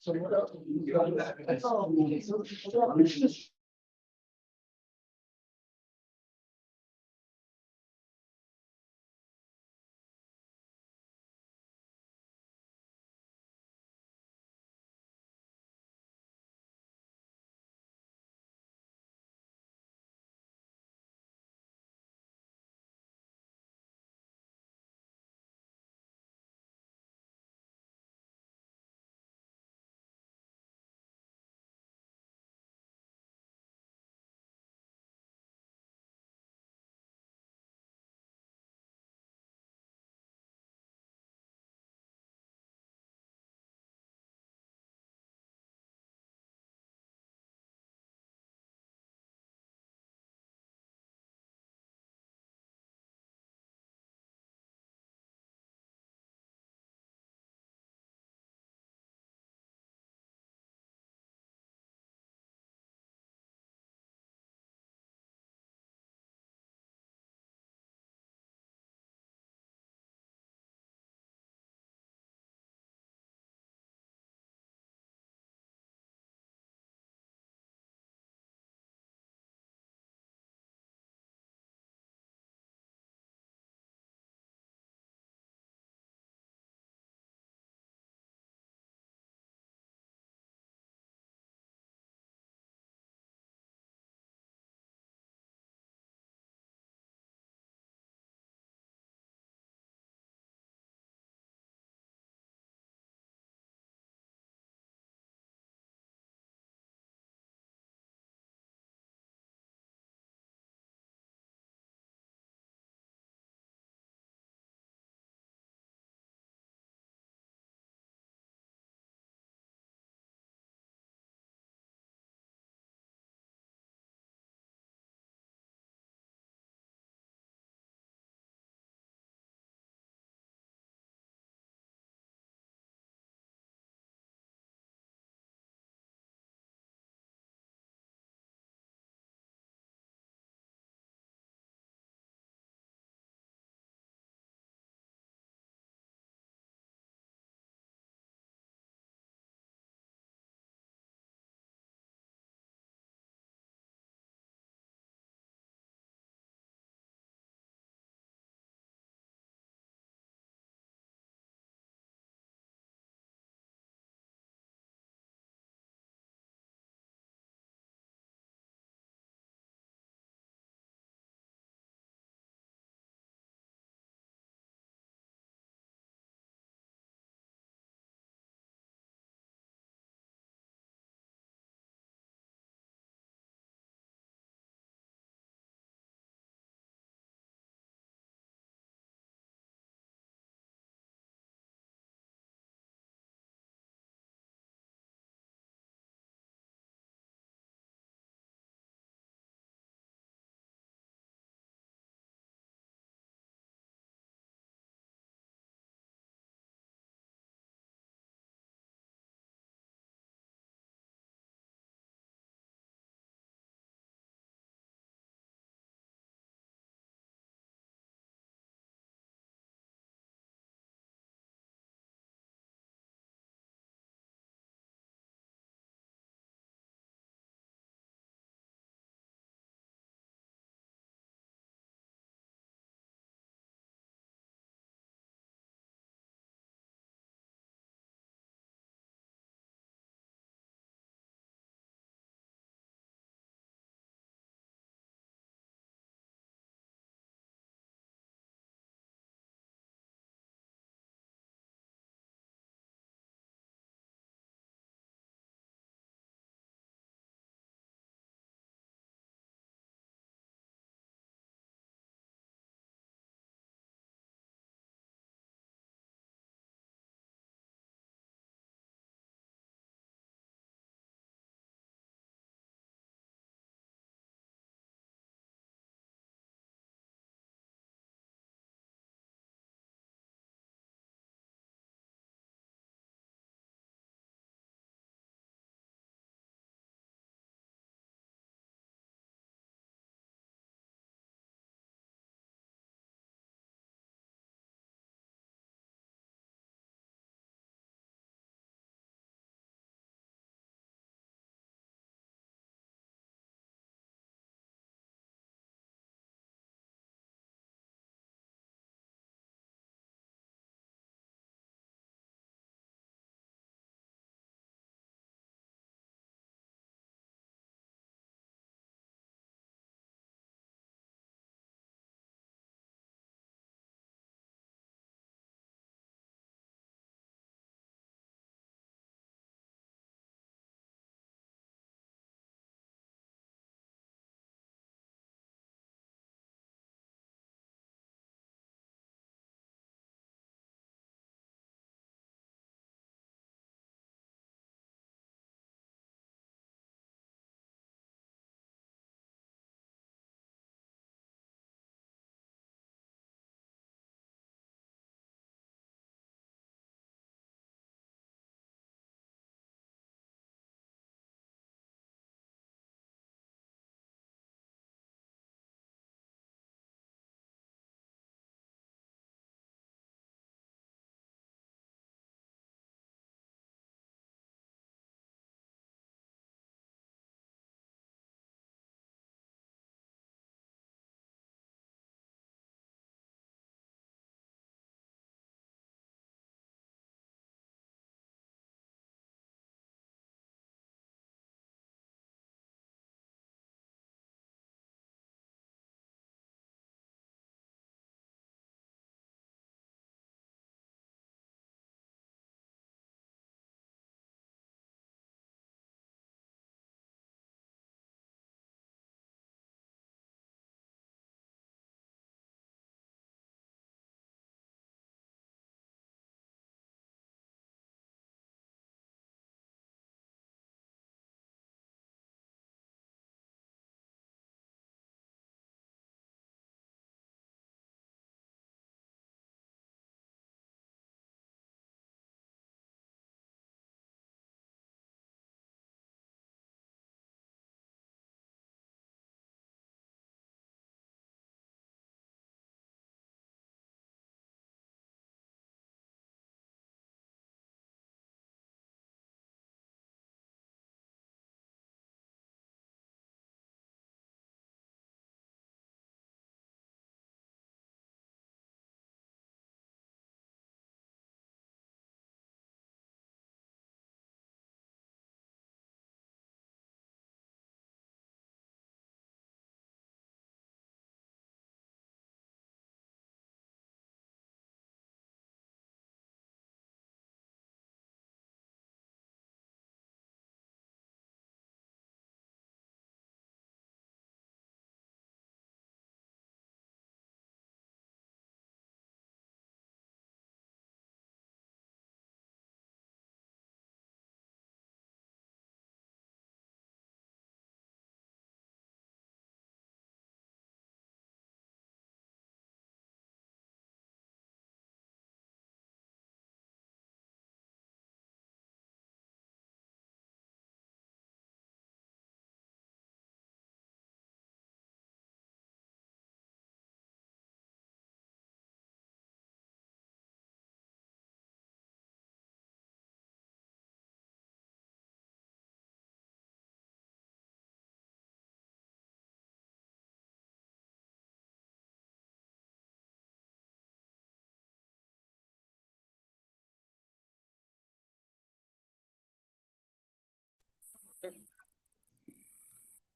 So what else? Oh,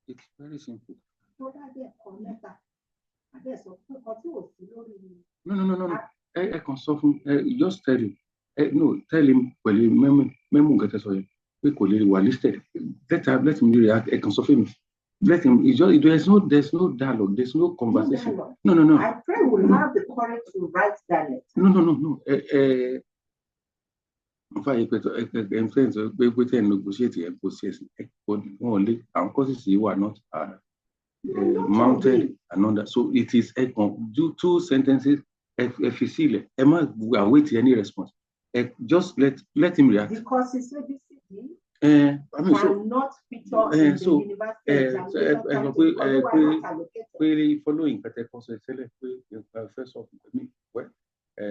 It's very simple. No. I can solve him. Just tell him. No, tell him. Well, memo get us we could listed. Let him react. I can solve him. Let him. It's just there's no dialogue. There's no conversation. No. I pray we'll have the courage to write that letter. No. In fact, we negotiate and process. Only our causes you are not mounted and under. So it is do 2 sentences. Efficile. Emma, we are waiting any response. Just let him react. Because it's ABCD. Cannot feature in the university. Following first of well, I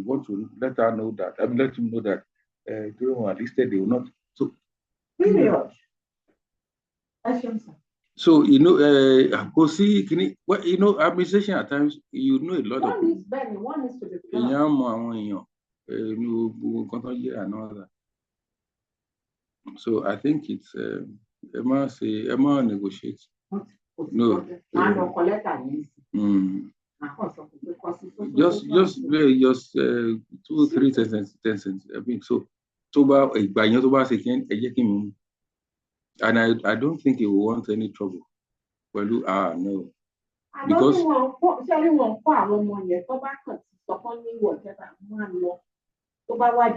want to let her know that. I mean, let him know that during our listed they will not. So. Period. So go see. Administration at times a lot of. One is Benny. One is to the plan. So I think it's Emma negotiates. No. Just 2 or 3 sentences. I mean, so and I don't think he will want any trouble. Well, no. Because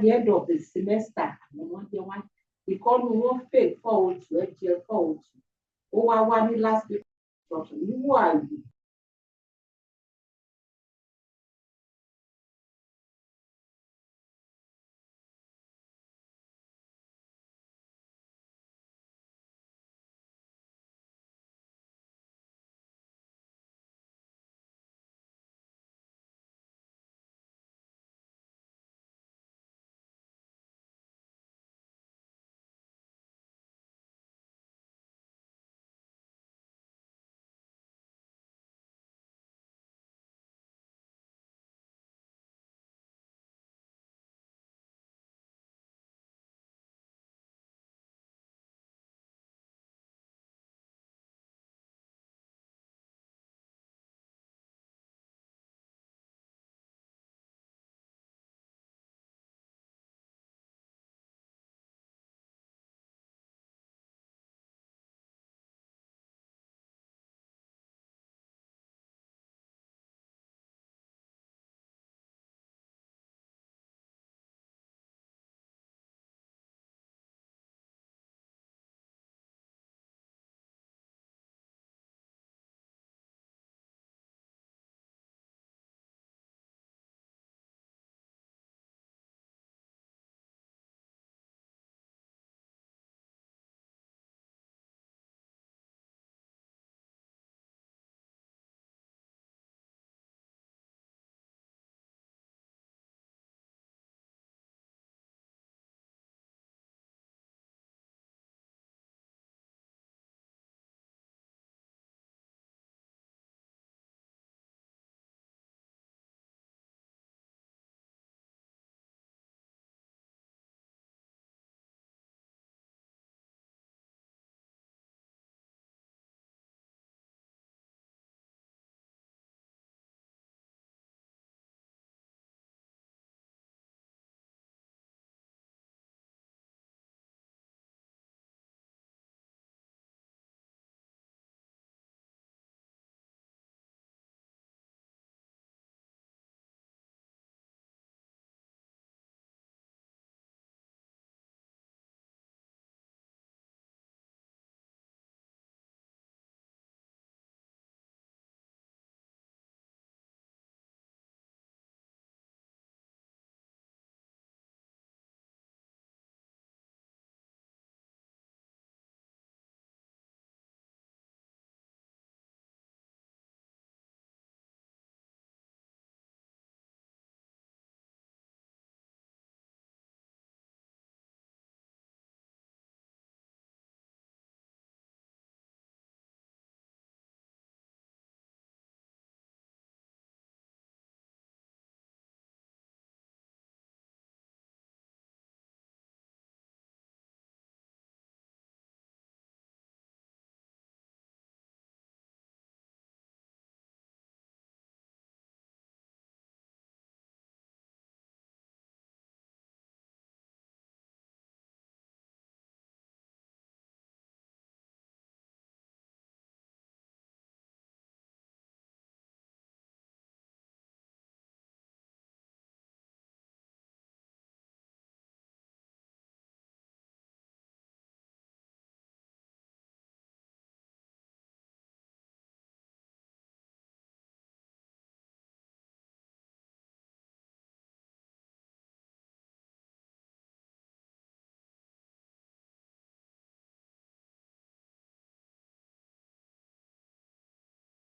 the end of the semester, because we won't pay forward to last week. You are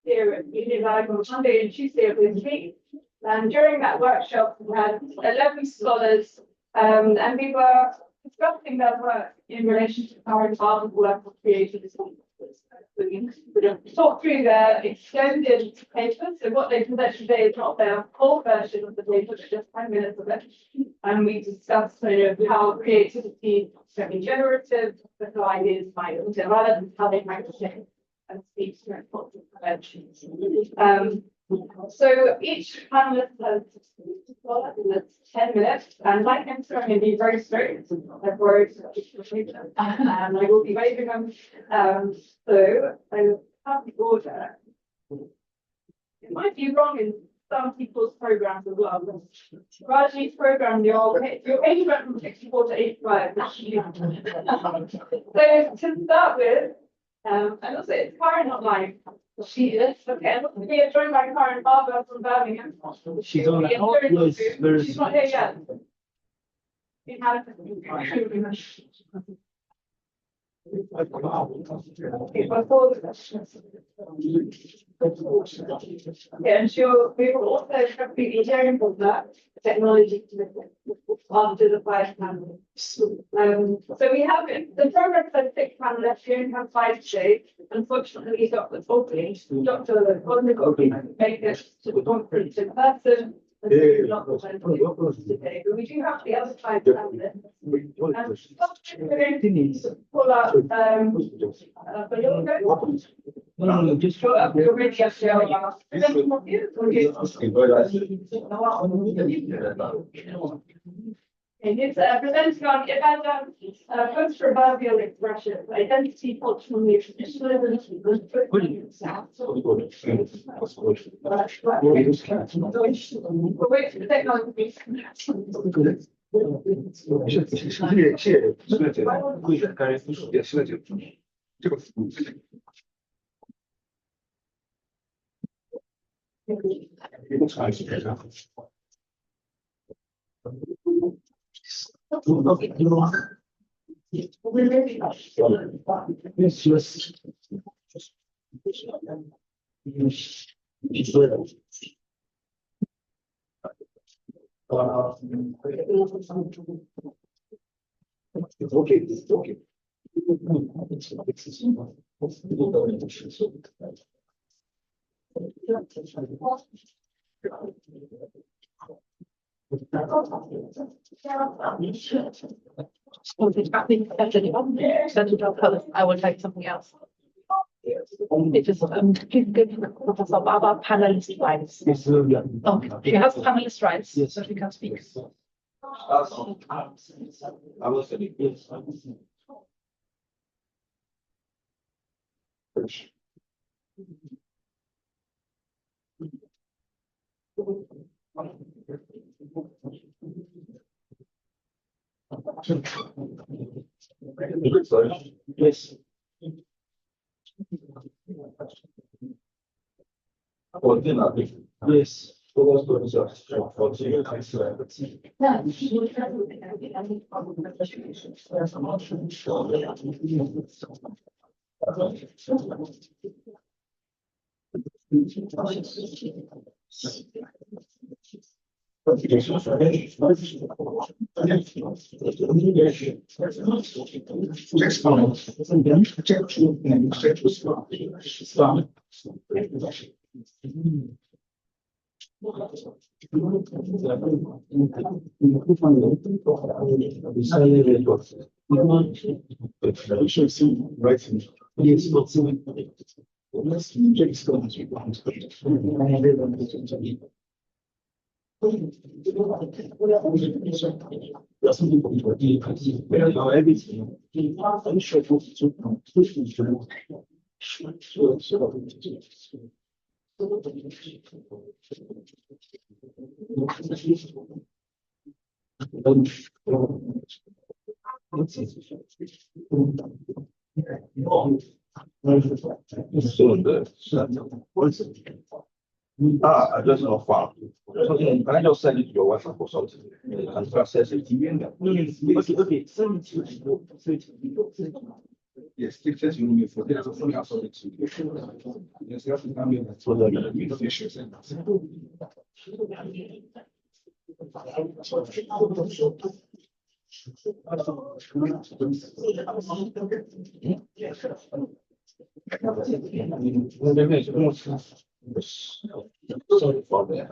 here at Unilag on Monday and Tuesday of this week. And during that workshop, we had 11 scholars, and we were discussing their work in relation to Karin Barber's work on creativity. We talked through their extended papers. So what they presented today is not their whole version of the paper, but just 10 minutes of it. And we discussed how creativity can be generative, but how ideas might develop, and how they might change and speak to important conventions. So each panelist has 10 minutes, and like him, so I'm going to be very strict. I've worried and I will be waving them. So I have the order. It might be wrong in some people's programs as well. Rajni's program, your age went from 64 to 85. So to start with, and also it's Karin online. She is okay. We are joined by Karin Barber from Birmingham. She's on the hot list. She's not here yet. Yeah, and we will also completely hearing from that technology after the 5 panel. So we have the program says 6 panelists. We only have 5 today. Unfortunately, Dr. Odnikov make it to the conference in person. Not today, but we do have the other 5 panelists. We're going to pull up No, just show up your radio show. And it's presenting on post-proverbial expression, identity, cultural nationalism, wait for the technology. I will take something else. It just give Professor Barber panelist rights. Okay, she has panelist rights, Yes. so she can speak. Yes. Yes. I just know far. So can I just send it to your WhatsApp or something? And process it. Okay, send it to Yes, strictest rule for the full absolute. Yes, you have to come in for the issues. Sorry for that.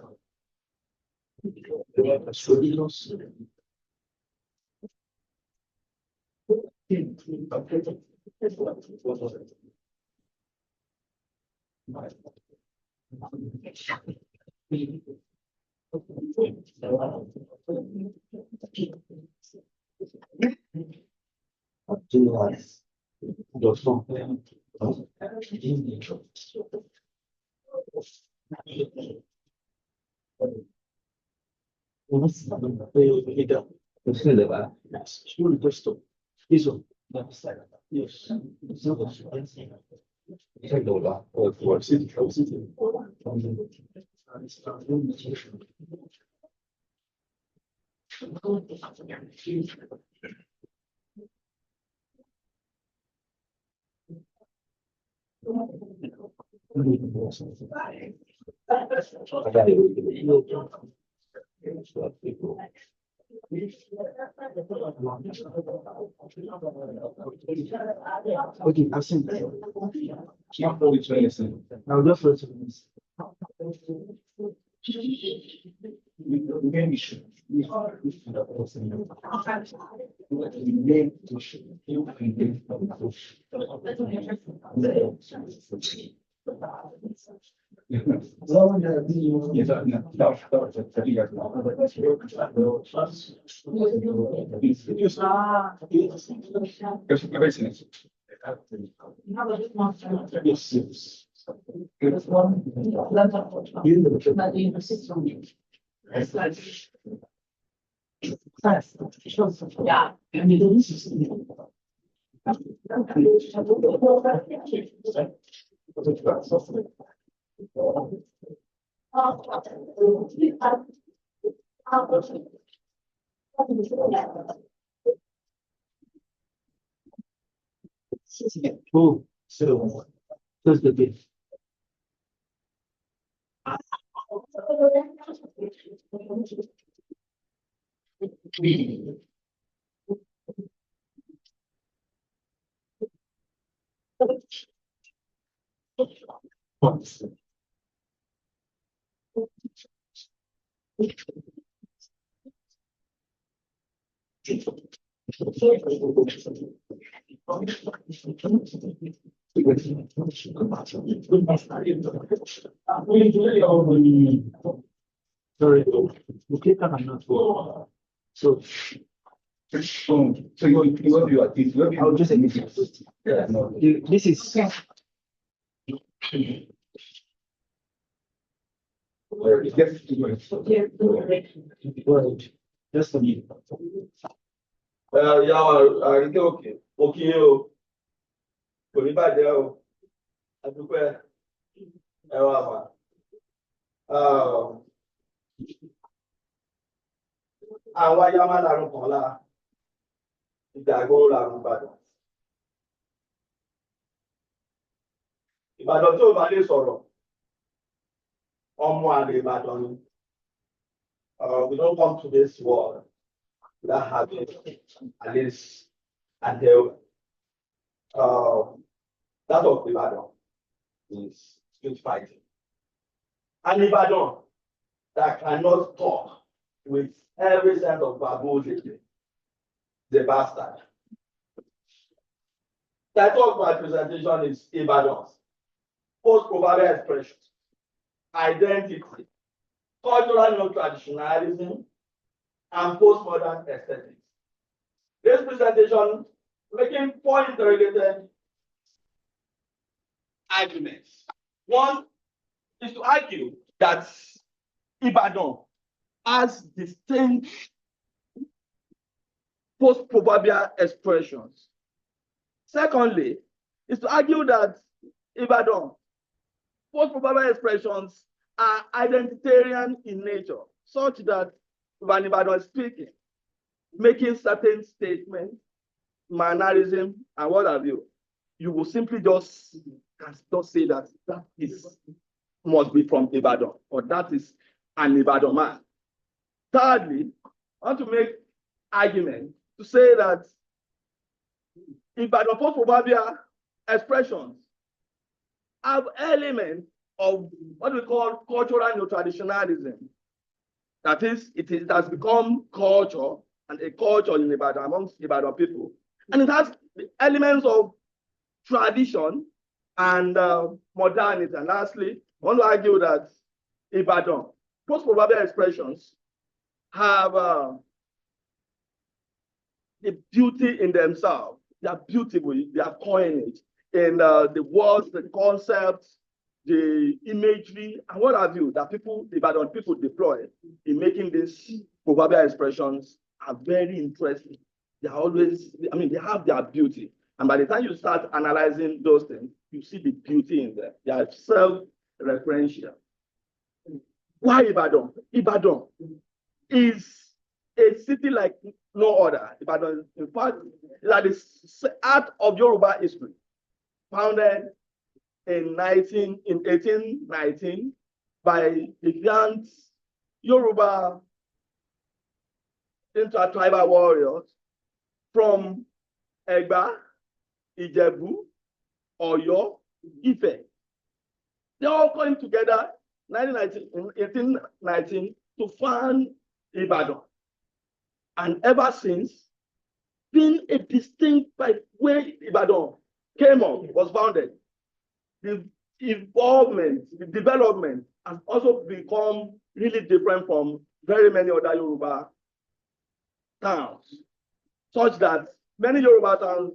Okay, I've seen that. Not always very listen. Now just for this. Yeah. Oh, so that's the bit. Sorry, you click on another. So So you are this. I'll just admit it. Yeah, no. This is just for me. Ìyá àríkẹ́ òkè òkè o kò ní bàjẹ́ o àdúpẹ́ ẹwà mà. Àwọn ayá máa lárùn kan lá ìdàgbò lárùn Ìbàdàn. Ìbàdàn tí ò bá lè sọ̀rọ̀ ọmọ àlè Ìbàdàn ni. We don't come to this world without having at least until that of Ibadan is street fighting. And Ibadan that cannot talk with every sense of baboon, the bastard. Title of my presentation is Ibadan's post-proverbial expressions, identity, cultural non-traditionalism, and postmodern aesthetics. This presentation making 4 interrelated arguments. One is to argue that Ibadan has distinct post-proverbial expressions. Secondly, is to argue that Ibadan post-proverbial expressions are identitarian in nature, such that when Ibadan is speaking, making certain statements, mannerism, and what have you, you will simply just say that that is must be from Ibadan, or that is an Ibadan man. Thirdly, I want to make argument to say that Ibadan post-proverbial expressions have elements of what we call cultural neo-traditionalism. That is, it has become culture and a culture in Ibadan amongst Ibadan people. And it has the elements of tradition and modernity. And lastly, I want to argue that Ibadan post-proverbial expressions have the beauty in themselves. They are beautiful, they are coinage in the words, the concepts, the imagery, and what have you, that people, Ibadan people deploy in making these proverbial expressions are very interesting. They are always, I mean, they have their beauty. And by the time you start analyzing those things, you see the beauty in them. They are self-referential. Why Ibadan? Ibadan is a city like no other. Ibadan, in fact, is at the heart of Yoruba history, founded in 1819 by the grand Yoruba inter-tribal warriors from Egba, Ijebu, Oyo, Ife. They all came together in 1819 to found Ibadan. And ever since, been a distinct by way Ibadan came up, was founded. The involvement, the development has also become really different from very many other Yoruba towns, such that many Yoruba towns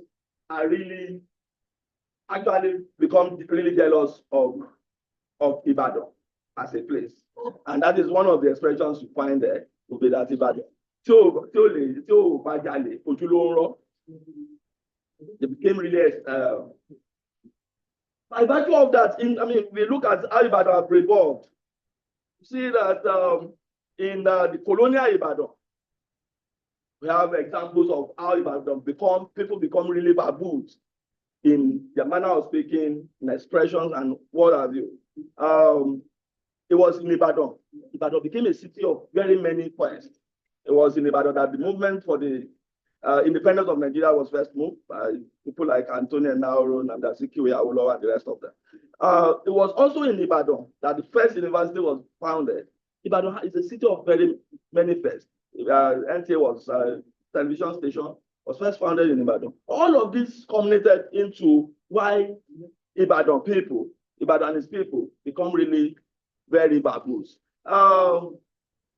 are really actually become really jealous of Ibadan as a place. And that is one of the expressions you find there, will be that Ibadan. They became really by virtue of that, we look at how Ibadan have evolved. You see that in the colonial Ibadan, we have examples of how Ibadan people become really baboons in their manner of speaking, in expressions, and what have you. It was in Ibadan. Ibadan became a city of very many quests. It was in Ibadan that the movement for the independence of Nigeria was first moved by people like Antonio Nauro, Namdasikiwe Awolowo, and the rest of them. It was also in Ibadan that the first university was founded. Ibadan is a city of very many firsts. NTA was television station, was first founded in Ibadan. All of this culminated into why Ibadanese people become really very baboons. And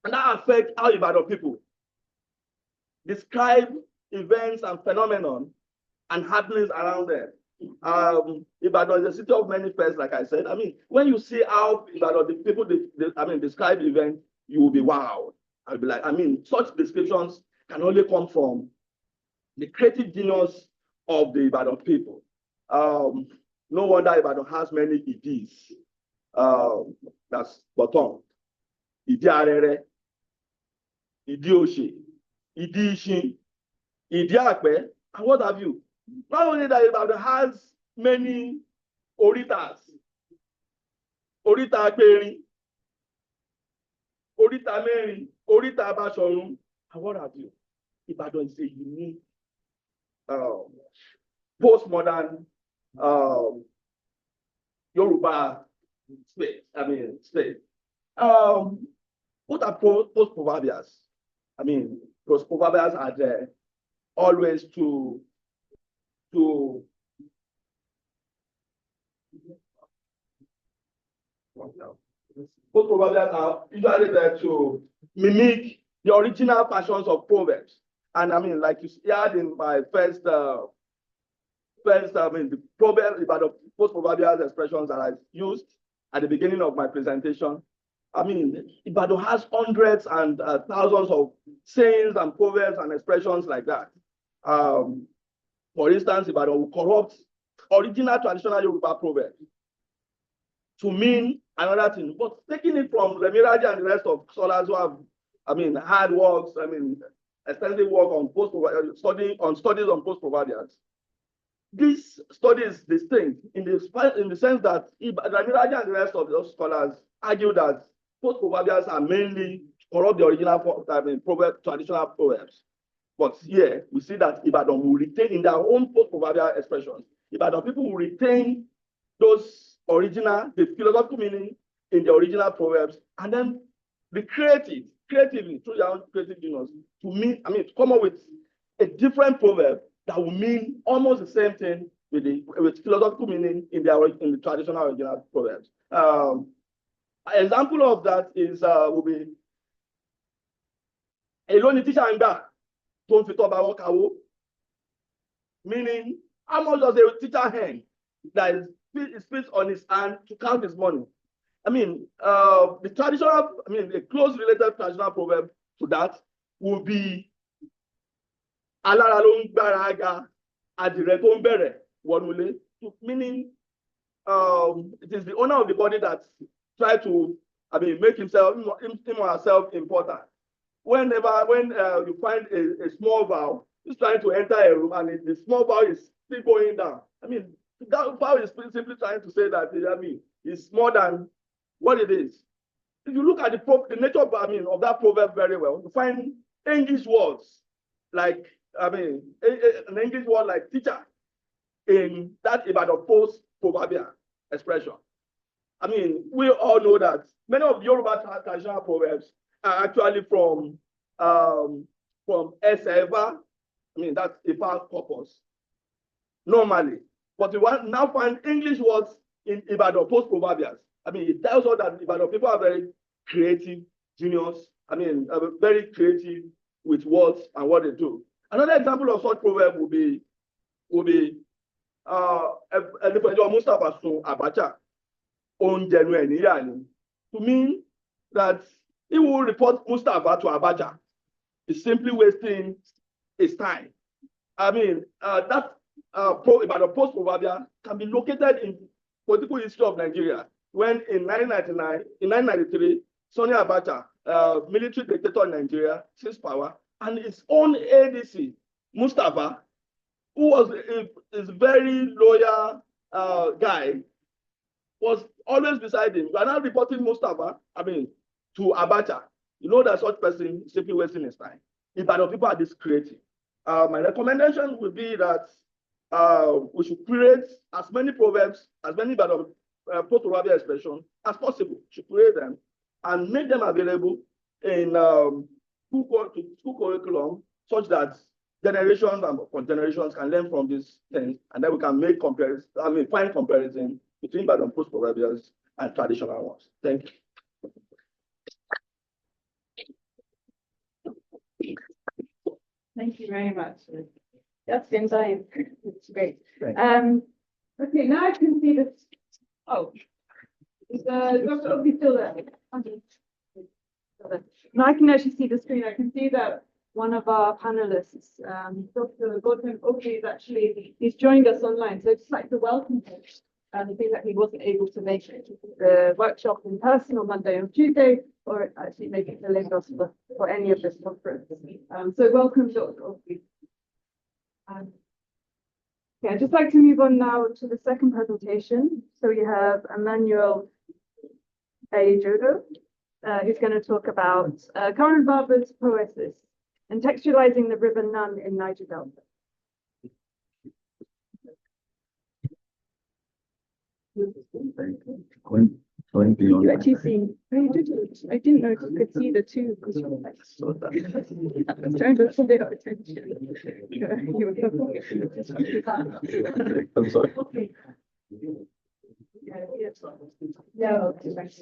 that affects how Ibadan people describe events and phenomenon and happenings around them. Ibadan is a city of many firsts, like I said. When you see how Ibadan, the people describe events, you will be wowed. I'll be like, such descriptions can only come from the creative genius of the Ibadan people. No wonder Ibadan has many IDs. That's Bottom, Idi Arere, Idi Oshe, Idi Ishin, Idi Akpe, and what have you. Not only that, Ibadan has many oritas, Orita Akperin, Orita Meri, Orita Bashorun, and what have you. Ibadan is a unique postmodern Yoruba state. What are post-proverbials? Post-proverbials are there always to post-proverbials are usually there to mimic the original passions of proverbs. And like you heard in my first the proverb about the post-proverbial expressions that I used at the beginning of my presentation. Ibadan has hundreds and thousands of sayings and proverbs and expressions like that. For instance, Ibadan will corrupt original traditional Yoruba proverbs to mean another thing, but taking it from Remiraji and the rest of scholars who have, hard works, extensive work on studies on post-proverbials. This study is distinct in the sense that Ramiraja and the rest of those scholars argue that post-proverbials are mainly corrupt the original traditional proverbs. But here we see that Ibadan will retain in their own post-proverbial expressions. Ibadan people will retain those original, the philosophical meaning in the original proverbs, and then be creatively through their own creative genius to come up with a different proverb that will mean almost the same thing with philosophical meaning in the traditional original proverbs. An example of that is will be Eloni teacher and that don't fit about kawo, meaning how much does a teacher earn that is spits on his hand to count his money? The traditional, a close related traditional proverb to that will be alára ló ń gbára aga adìrẹ tó ń bẹ̀rẹ̀ wọnúlé, meaning it is the owner of the body that try to make him or herself important. When you find a small vow, he's trying to enter a room and the small vow is still going down. That vow is simply trying to say that it's more than what it is. If you look at the nature of that proverb very well, you find English words like an English word like teacher in that Ibadan post proverbial expression. We all know that many of the Yoruba traditional proverbs are actually from Eseva, that's Ifa corpus, normally. But we now find English words in Ibadan post proverbials. It tells us that Ibadan people are very creative, genius, very creative with words and what they do. Another example of such proverb would be Mustafa Sun Abacha on January, to mean that he will report Mustafa to Abacha is simply wasting his time. That post proverbial can be located in political history of Nigeria when in 1993, Sani Abacha, military dictator in Nigeria, seized power, and his own ADC, Mustafa, who was a very loyal guy, was always beside him. We are now reporting Mustafa, to Abacha. You know that such person is simply wasting his time. Ibadan people are this creative. My recommendation would be that we should create as many proverbs, as many Ibadan post-proverbial expressions as possible. Should create them and make them available in school curriculum, such that generations and generations can learn from these things, and then we can make find comparison between Ibadan post-proverbials and traditional ones. Thank you. Thank you very much. That's been time. It's great. Okay, now I can see this. Oh, is Dr. Obi still there? Okay. Now I can actually see the screen. I can see that one of our panelists, Dr. Godwin Obi, he's joined us online. So I'd just like to welcome him. The thing that he wasn't able to make the workshop in person on Monday or Tuesday, or actually make it to Lagos for any of this conference. So welcome, Dr. Obi. I'd just like to move on now to the second presentation. So we have Emmanuel Ayojodo, who's going to talk about Karin Barber's poesis and textualizing the river Nun in Niger Delta. Did you actually see? Oh, you did. I didn't know if you could see the two because you were like, I was trying to pay attention. You were I'm sorry. okay. Yeah, okay, thanks.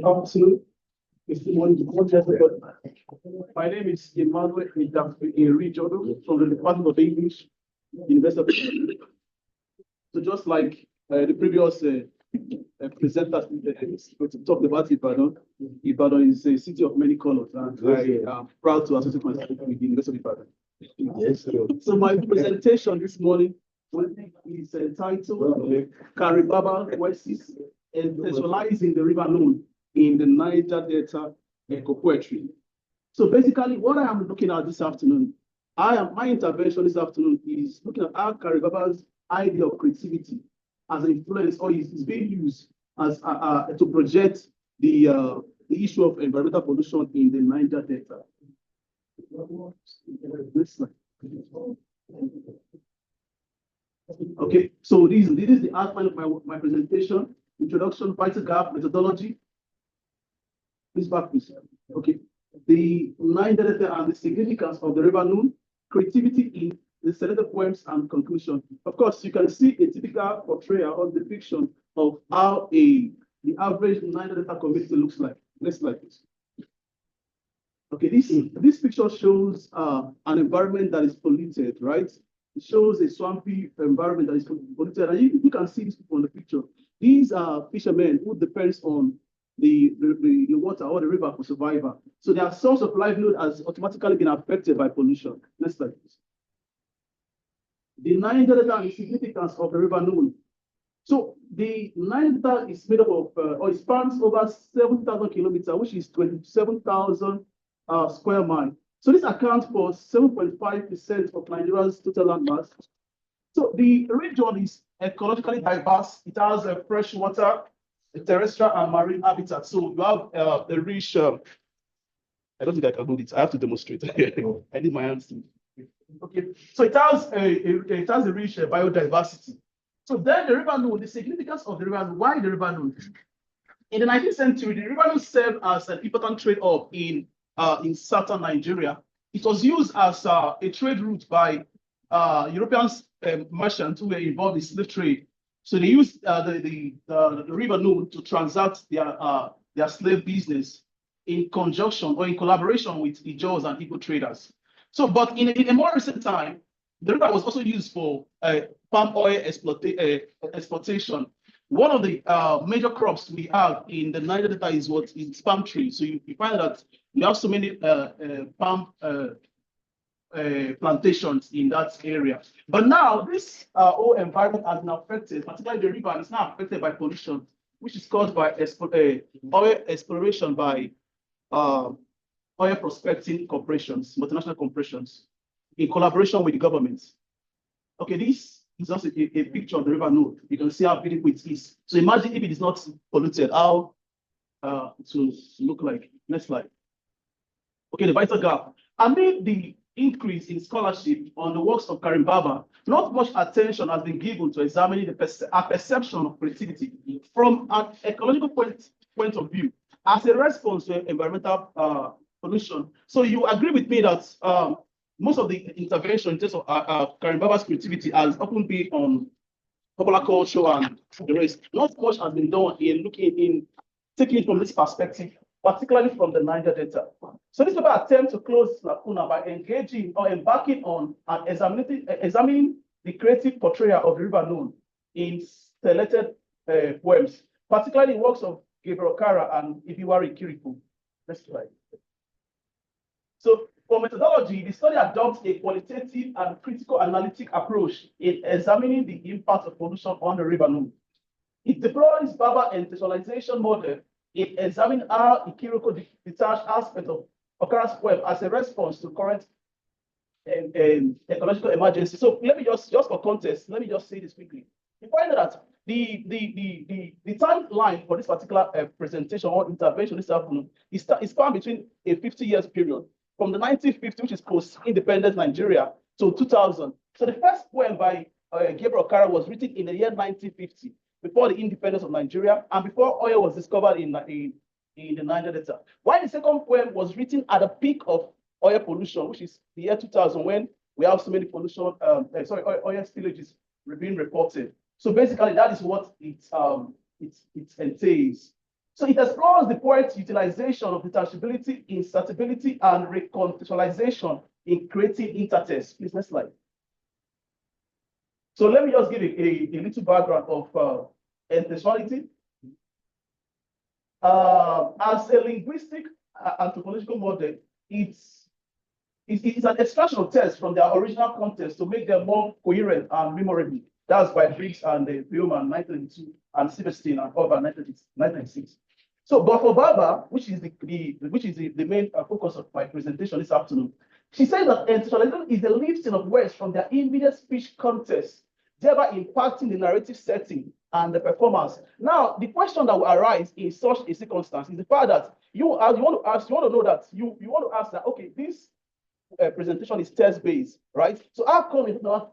Absolutely. My name is Emmanuel Ayojodo from the Department of English, University of. So just like the previous presenters talked about Ibadan. Ibadan is a city of many colors, and I am proud to associate myself with the University of Ibadan. Yes, so my presentation this morning is entitled Karin Barber voices and visualizing the river known in the Niger Delta eco poetry. So basically, what I am looking at this afternoon, my intervention this afternoon is looking at how Karin Barber's idea of creativity as an influence or is being used as to project the issue of environmental pollution in the Niger Delta. Okay, so this is the outline of my presentation: introduction, vital gap, methodology. Please back, please. Okay, the Niger Delta and the significance of the river Noon, creativity in the selected poems and conclusion. Of course, you can see a typical portrayal or depiction of how the average Niger Delta community looks like. Next slide, please. Okay, this picture shows an environment that is polluted, right? It shows a swampy environment that is polluted, and you can see these people on the picture. These are fishermen who depends on the water or the river for survival. So their source of livelihood has automatically been affected by pollution. Next slide, please. The Niger Delta and the significance of the river Noon. So the Niger Delta is made up of, or it spans over 7,000 kilometers, which is 27,000 square miles. So this accounts for 7.5% of Nigeria's total land mass. So the region is ecologically diverse. It has fresh water, terrestrial and marine habitat. So you have a rich, I don't think I can do it. I have to demonstrate. I need my hands to. Okay, so it has a rich biodiversity. So then the river Noon, the significance of the river Noon. Why the river Noon? In the 19th century, the river Noon served as an important trade hub in southern Nigeria. It was used as a trade route by European merchants who were involved in slave trade. So they used the river Noon to transact their slave business in conjunction or in collaboration with Ijaws and Igbo traders. So, but in a more recent time, the river was also used for palm oil exploitation. One of the major crops we have in the Niger Delta is palm trees. So you find that we have so many palm plantations in that area. But now this whole environment has been affected, particularly the river is now affected by pollution, which is caused by oil exploration by oil prospecting corporations, multinational corporations, in collaboration with the government. Okay, this is also a picture of the river Noon. You can see how beautiful it is. So imagine if it is not polluted, how it will look like. Next slide. Okay, the vital gap. Amid the increase in scholarship on the works of Karin Barber, not much attention has been given to examining a perception of creativity from an ecological point of view as a response to environmental pollution. So you agree with me that most of the intervention in terms of Karin Barber's creativity has often been on popular culture and the rest. Not much has been done in taking it from this perspective, particularly from the Niger Delta. So this paper attempts to close this lacuna by engaging or embarking on and examining the creative portrayal of the river Noon in selected poems, particularly works of Gabriel Kara and Ibiwari Kirikou. Next slide. So for methodology, the study adopts a qualitative and critical analytic approach in examining the impact of pollution on the river Noon. It deploys Barber intentionalization model in examining how Ikiriko detached aspects of Okara's poem as a response to current ecological emergency. So let me just for context, let me just say this quickly. You find that the timeline for this particular presentation or intervention this afternoon is spanned between a 50 years period from the 1950, which is post-independent Nigeria, to 2000. So the first poem by Gabriel Kara was written in the year 1950, before the independence of Nigeria and before oil was discovered in the Niger Delta. While the second poem was written at the peak of oil pollution, which is the year 2000, when we have so many pollution, oil spillages being reported. So basically, that is what it entails. So it explores the poet's utilization of detachability, insertability, and recontextualization in creating intertext. Please, next slide. So let me just give a little background of intentionality. As a linguistic anthropological model, it's an extraction of texts from their original context to make them more coherent and memorable. That's by Briggs and Bioman 1992 and Silverstein and Over 1996. So, but for Barber, which is the main focus of my presentation this afternoon, she says that intentionalism is the lifting of words from their immediate speech context, thereby impacting the narrative setting and the performance. Now, the question that will arise in such a circumstance is the fact that you want to ask that, okay, this presentation is test-based, right? So how come it's not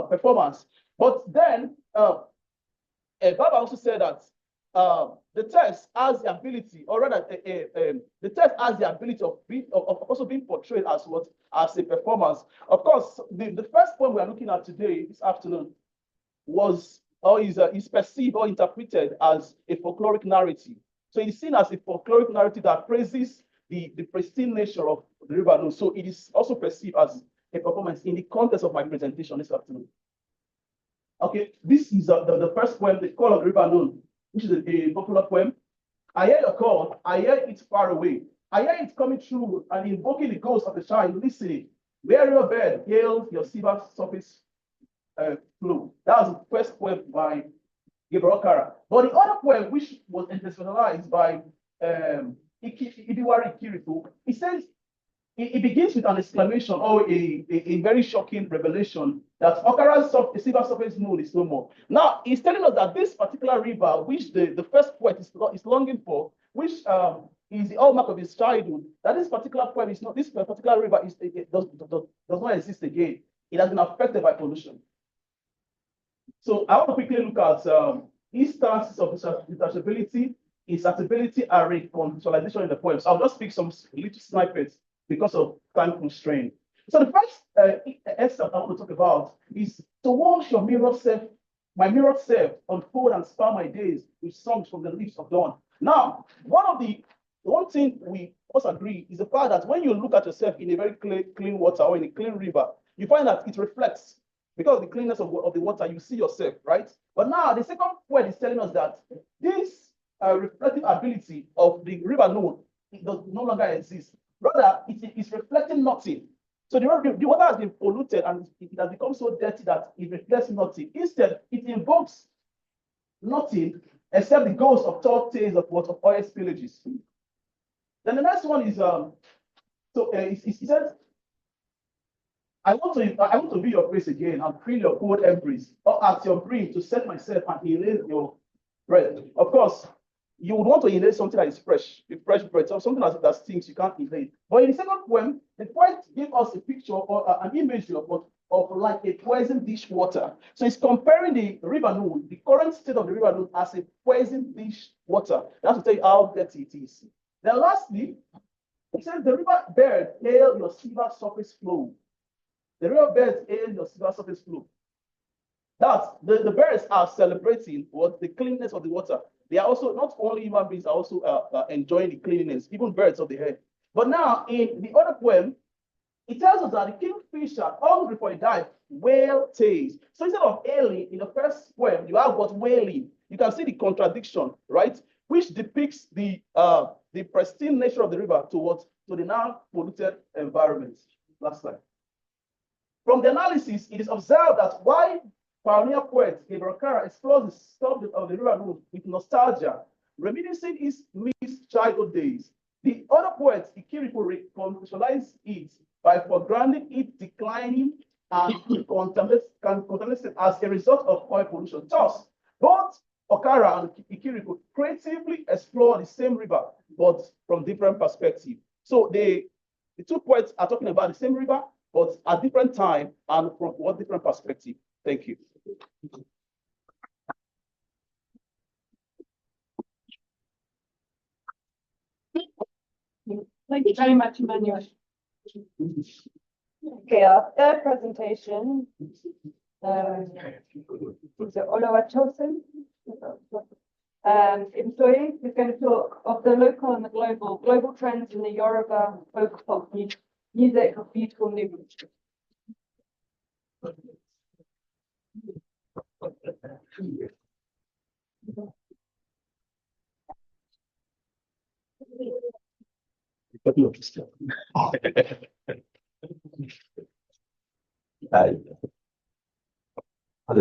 performance? But then Baba also said that the text has the ability, or rather, the text has the ability of also being portrayed as what? As a performance. Of course, the first point we are looking at today, this afternoon, was or is perceived or interpreted as a folkloric narrative. So it is seen as a folkloric narrative that praises the pristine nature of the river Nile. So it is also perceived as a performance in the context of my presentation this afternoon. Okay, this is the first poem, The Call of the River Nile, which is a popular poem. I hear your call, I hear it far away. I hear it coming through and invoking the ghost of the child listening. Where your bed hails your silver surface flow. That was the first poem by Gabriel Kara. But the other poem, which was intentionalized by Ibiwari Kirito, it says, it begins with an exclamation or a very shocking revelation that Okara's silver surface moon is no more. Now, he's telling us that this particular river, which the first poet is longing for, which is the hallmark of his childhood, that this particular poem is not, this particular river does not exist again. It has been affected by pollution. So I want to quickly look at instances of detachability, insatiability, and recontextualization in the poem. So I'll just pick some little snippets because of time constraint. So the first excerpt I want to talk about is to watch your mirror self, my mirrored self, unfold and span my days with songs from the lips of dawn. Now, one thing we must agree is the fact that when you look at yourself in a very clean water or in a clean river, you find that it reflects. Because of the cleanness of the water, you see yourself, right? But now the second point is telling us that this reflective ability of the river Nile, it does no longer exist. Rather, it is reflecting nothing. So the water has been polluted and it has become so dirty that it reflects nothing. Instead, it invokes nothing except the ghost of tall tales of oil spillages. Then the next one is it says, I want to be your face again and feel your cold embrace, or at your brim to set myself and inhale your breath. Of course, you would want to inhale something that is fresh, a fresh breath, or something that stinks, you can't inhale. But in the second poem, the poet gave us a picture or an image of like a poisoned dish water. So it's comparing the river Nile, the current state of the river Nile, as a poisoned dish water. That's to tell you how dirty it is. Then lastly, it says the river bird hail your silver surface flow. The river birds hail your silver surface flow. That's the birds are celebrating the cleanness of the water. They are also, not only human beings are also enjoying the cleanliness, even birds of the air. But now in the other poem, it tells us that the kingfisher, hungry for a dive, whale tails. So instead of hailing in the first poem, you have what? Whaling. You can see the contradiction, right? Which depicts the pristine nature of the river to the now polluted environment. Last slide. From the analysis, it is observed that while pioneer poet Gabriel Kara explores the stuff of the river Nile with nostalgia, reminiscing his missed childhood days, the other poet Ikiriko recontextualized it by foregrounding it declining and contaminated as a result of oil pollution. Thus, both Okara and Ikiriko creatively explore the same river, but from different perspectives. So the two poets are talking about the same river, but at different time and from what different perspective. Thank you. Thank you very much, Emmanuel. Okay, our third presentation is Oluwatosin. Employee is going to talk of the local and the global trends in the Yoruba folk pop music of beautiful movement. That's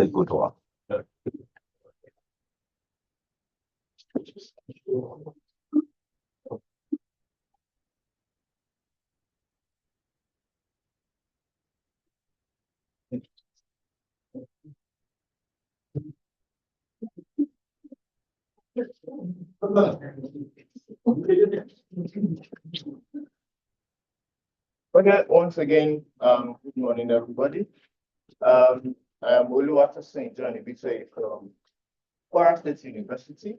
a good one. Okay, once again, good morning, everybody. I am Oluwata St. John Ibite from Kwara State University,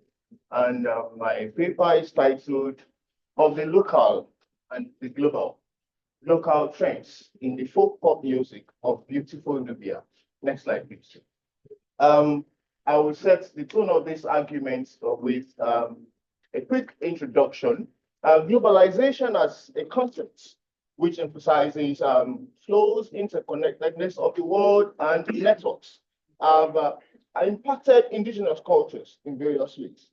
and my paper is titled "Of the Local and the Global: Local Trends in the Folk Pop Music of Beautiful Nubia." Next slide, please. I will set the tone of this argument with a quick introduction. Globalization as a concept which emphasizes flows, interconnectedness of the world, and networks have impacted indigenous cultures in various ways.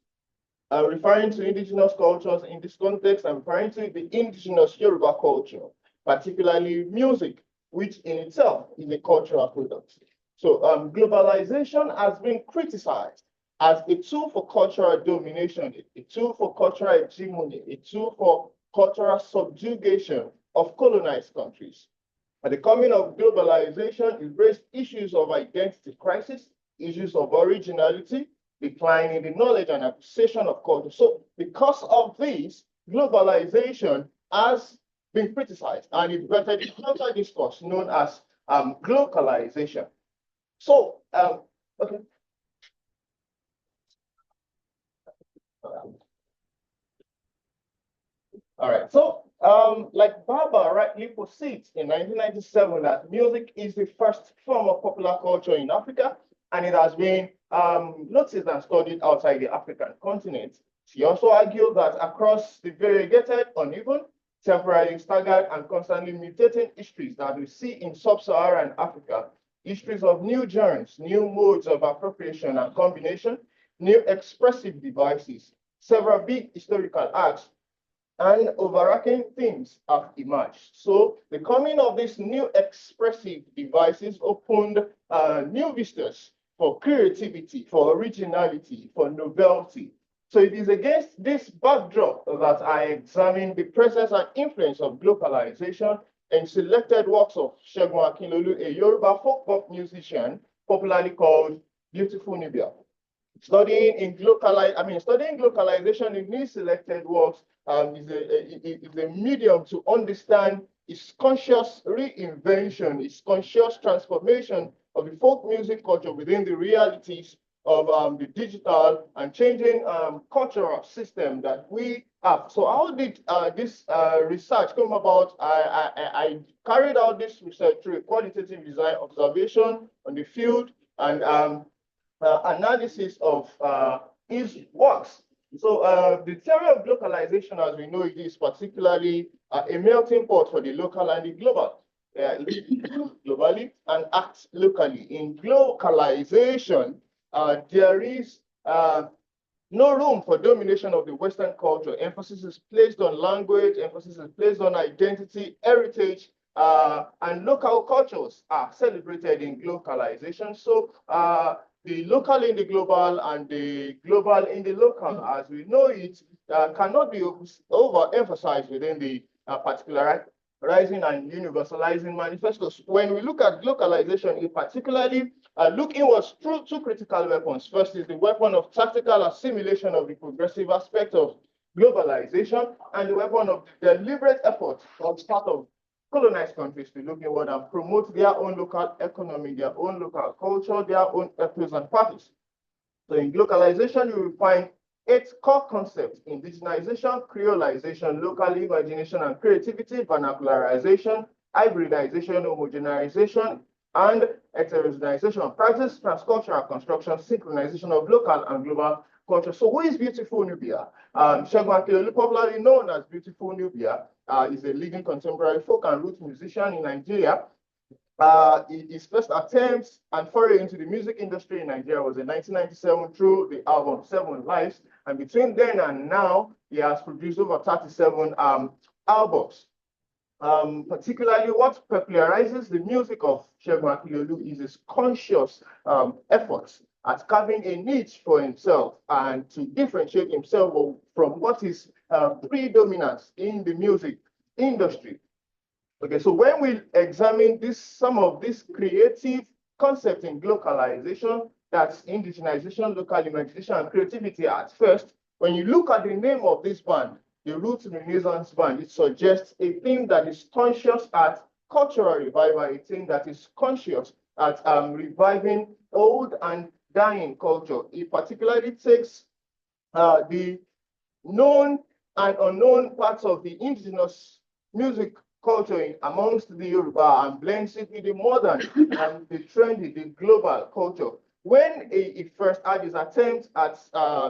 Referring to indigenous cultures in this context, I'm referring to the indigenous Yoruba culture, particularly music, which in itself is a cultural product. So globalization has been criticized as a tool for cultural domination, a tool for cultural hegemony, a tool for cultural subjugation of colonized countries. At the coming of globalization, it raised issues of identity crisis, issues of originality, decline in the knowledge and appreciation of culture. So because of this, globalization has been criticized and it invented a counter discourse known as globalization. So, okay. All right, so like Barber rightly proceeds in 1997 that music is the first form of popular culture in Africa, and it has been noticed and studied outside the African continent. She also argued that across the variegated, uneven, temporarily staggered, and constantly mutating histories that we see in sub-Saharan Africa, histories of new genres, new modes of appropriation and combination, new expressive devices, several big historical acts, and overarching themes have emerged. So the coming of these new expressive devices opened new vistas for creativity, for originality, for novelty. So it is against this backdrop that I examine the presence and influence of globalization in selected works of Segun Akinlolu, a Yoruba folk pop musician, popularly called Beautiful Nubia. Studying globalization in these selected works is a medium to understand its conscious reinvention, its conscious transformation of the folk music culture within the realities of the digital and changing cultural system that we have. So how did this research come about? I carried out this research through a qualitative design observation on the field and analysis of his works. So the theory of localization, as we know it, is particularly a melting pot for the local and the global. Globally and acts locally. In localization, there is no room for domination of the Western culture. Emphasis is placed on language, emphasis is placed on identity, heritage, and local cultures are celebrated in localization. So the local in the global and the global in the local, as we know it, cannot be overemphasized within the particularizing and universalizing manifestos. When we look at localization, in particularly look inwards through two critical weapons. First is the weapon of tactical assimilation of the progressive aspect of globalization, and the weapon of deliberate effort on the part of colonized countries to look inward and promote their own local economy, their own local culture, their own ethos and parties. So in localization, you will find 8 core concepts: indigenization, creolization, local imagination and creativity, vernacularization, hybridization, homogenization, and heterogenization. Practice, transcultural construction, synchronization of local and global culture. So who is Beautiful Nubia? Segun Akinlolu, popularly known as Beautiful Nubia, is a leading contemporary folk and roots musician in Nigeria. His first attempt and foray into the music industry in Nigeria was in 1997 through the album 7 Lives. And between then and now, he has produced over 37 albums. Particularly what popularizes the music of Segun Akilolu is his conscious efforts at carving a niche for himself and to differentiate himself from what is predominant in the music industry. Okay, so when we examine some of this creative concept in localization, that's indigenization, localization, and creativity at first, when you look at the name of this band, the Roots Renaissance Band, it suggests a theme that is conscious at cultural revival, a theme that is conscious at reviving old and dying culture. It particularly takes the known and unknown parts of the indigenous music culture amongst the Yoruba and blends it with the modern and the trendy, the global culture. When he first had his attempt at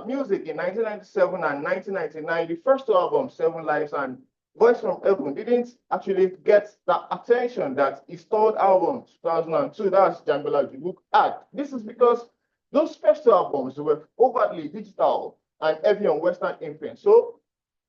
music in 1997 and 1999, the first two albums, 7 Lives and Voice from Heaven, didn't actually get the attention that his third album, 2002, that's Jambala Jubuk, had. This is because those first two albums were overtly digital and heavy on Western influence. So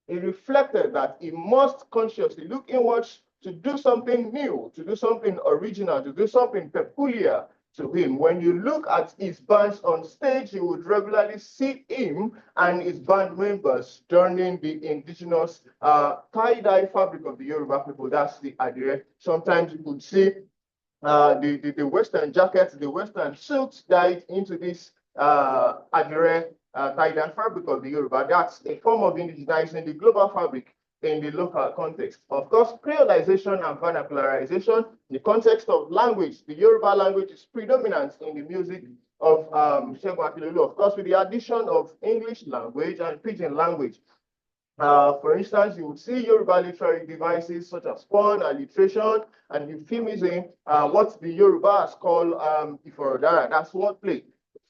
it reflected that he must consciously look inwards to do something new, to do something original, to do something peculiar to him. When you look at his bands on stage, you would regularly see him and his band members donning the indigenous tie-dye fabric of the Yoruba people. That's the idea. Sometimes you could see the Western jackets, the Western suits dyed into this adire tie-dye fabric of the Yoruba. That's a form of indigenizing the global fabric in the local context. Of course, creolization and vernacularization, the context of language, the Yoruba language is predominant in the music of Segun Akilolu, of course, with the addition of English language and Pidgin language. For instance, you would see Yoruba literary devices such as pun, alliteration, and euphemism, what the Yorubas call Iforodara, that's wordplay.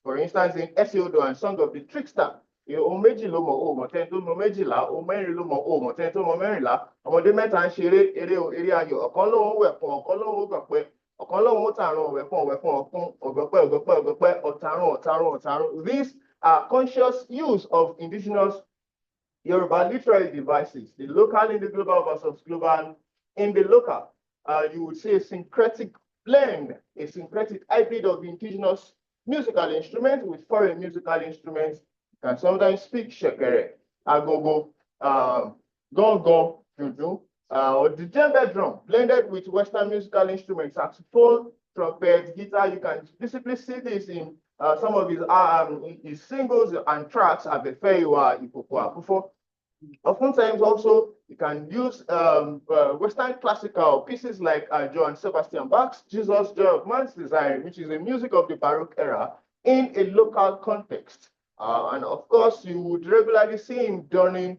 For instance, in Esiodo and Song of the Trickster, ohun méjì ló mọ̀ ó mọ̀ tẹ́ni tó mọ̀ méjìlá, ohun mẹ́rin ló mọ̀ ó mọ̀ tẹ́ni tó mọ̀ mẹ́rìnlá, ọmọdé mẹ́ta ń ṣeré eré ayọ̀, ọ̀kan lóhun wẹ̀fọ̀n, ọ̀kan lóhun gbọ̀pẹ́, ọ̀kan lóhun ó tààrùn wẹ̀fọ̀n ọ̀kún, ọ̀gbọ̀pẹ́, ọ̀tàrùn. These are conscious use of indigenous Yoruba literary devices, the local in the global versus global in the local. You would see a syncretic blend, a syncretic hybrid of indigenous musical instruments with foreign musical instruments. You can sometimes speak shekere, agogo, gong, juju, or the djembe drum, blended with Western musical instruments, saxophone, trumpet, guitar. You can visibly see this in some of his singles and tracks, Abefeiwa, Ipoko Akufo. Oftentimes also, you can use Western classical pieces like Johann Sebastian Bach's Jesus, Joy of Man's Desire, which is the music of the Baroque era, in a local context. And of course, you would regularly see him donning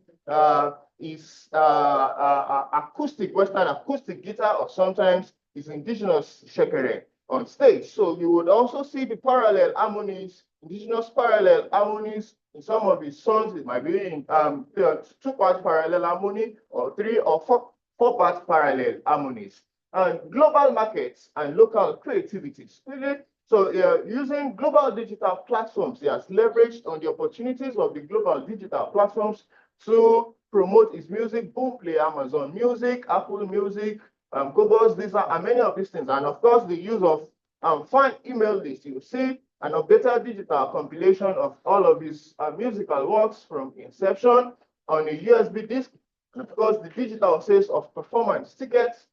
his acoustic, Western acoustic guitar, or sometimes his indigenous shekere on stage. So you would also see the parallel harmonies, indigenous parallel harmonies in some of his songs. It might be in 2-part parallel harmony or 3 or 4-part parallel harmonies. And global markets and local creativities. So using global digital platforms, he has leveraged on the opportunities of the global digital platforms to promote his music, Boomplay, Amazon Music, Apple Music, Cobos, these are and many of these things. And of course, the use of fan email lists. You see an updated digital compilation of all of his musical works from inception on a USB disk. And of course, the digital sales of performance tickets.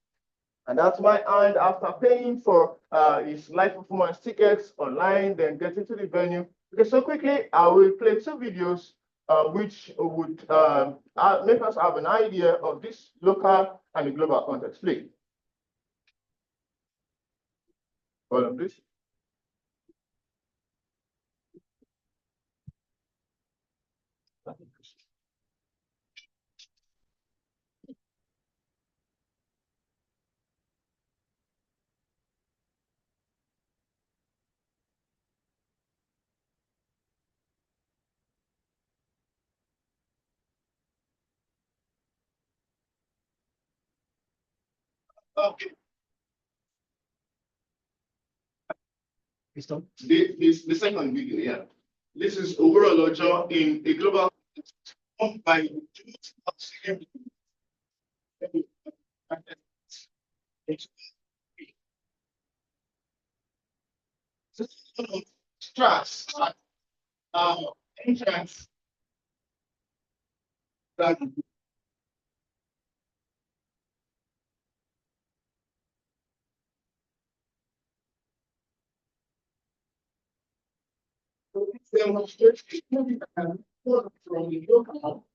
And that's my hand after paying for his live performance tickets online, then getting to the venue. Okay, so quickly, I will play 2 videos which would make us have an idea of this local and the global context. Please. Hold on, please. Okay. The second video, yeah. This is overall Ojo in a global by tracks, entrance that demonstrates from the local.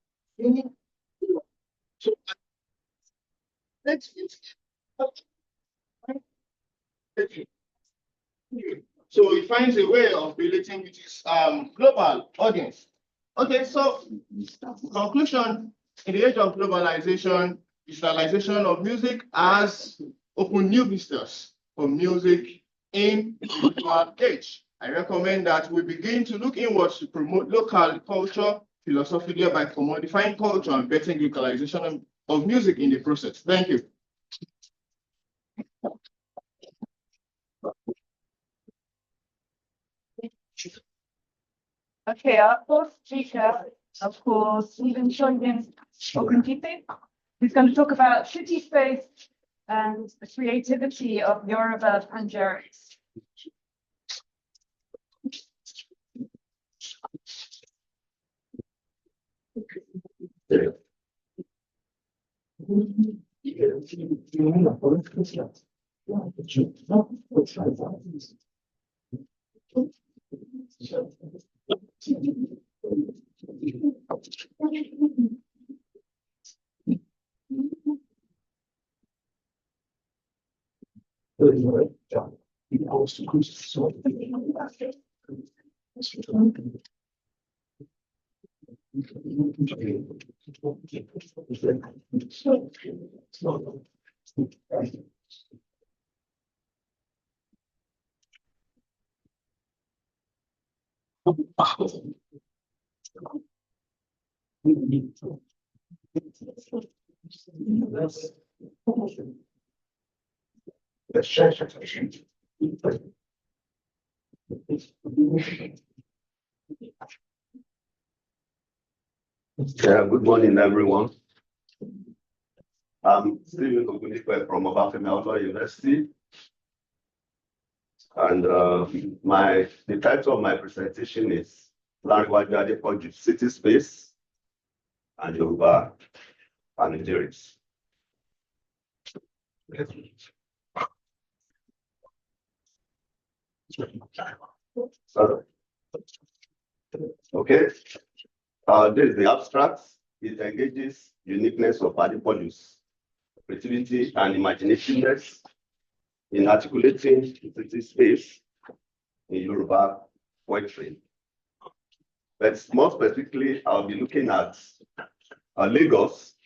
So let's so he finds a way of relating with his global audience. Okay, so conclusion, in the age of globalization, digitalization of music has opened new vistas for music in the virtual age. I recommend that we begin to look inwards to promote local culture, philosophy, thereby commodifying culture and bettering localization of music in the process. Thank you. Okay, our fourth speaker, of course, Stephen Shoyden Ogundipe, who's going to talk about city space and the creativity of Yoruba Panjaris. Good morning, everyone. I'm Stephen Ogundipe from Obafemi University. And the title of my presentation is Language Adequate City Space and Yoruba Panegyrics. Okay. This is the abstract. It engages uniqueness of Adequate creativity and imaginativeness in articulating city space in Yoruba poetry. But more specifically, I'll be looking at Lagos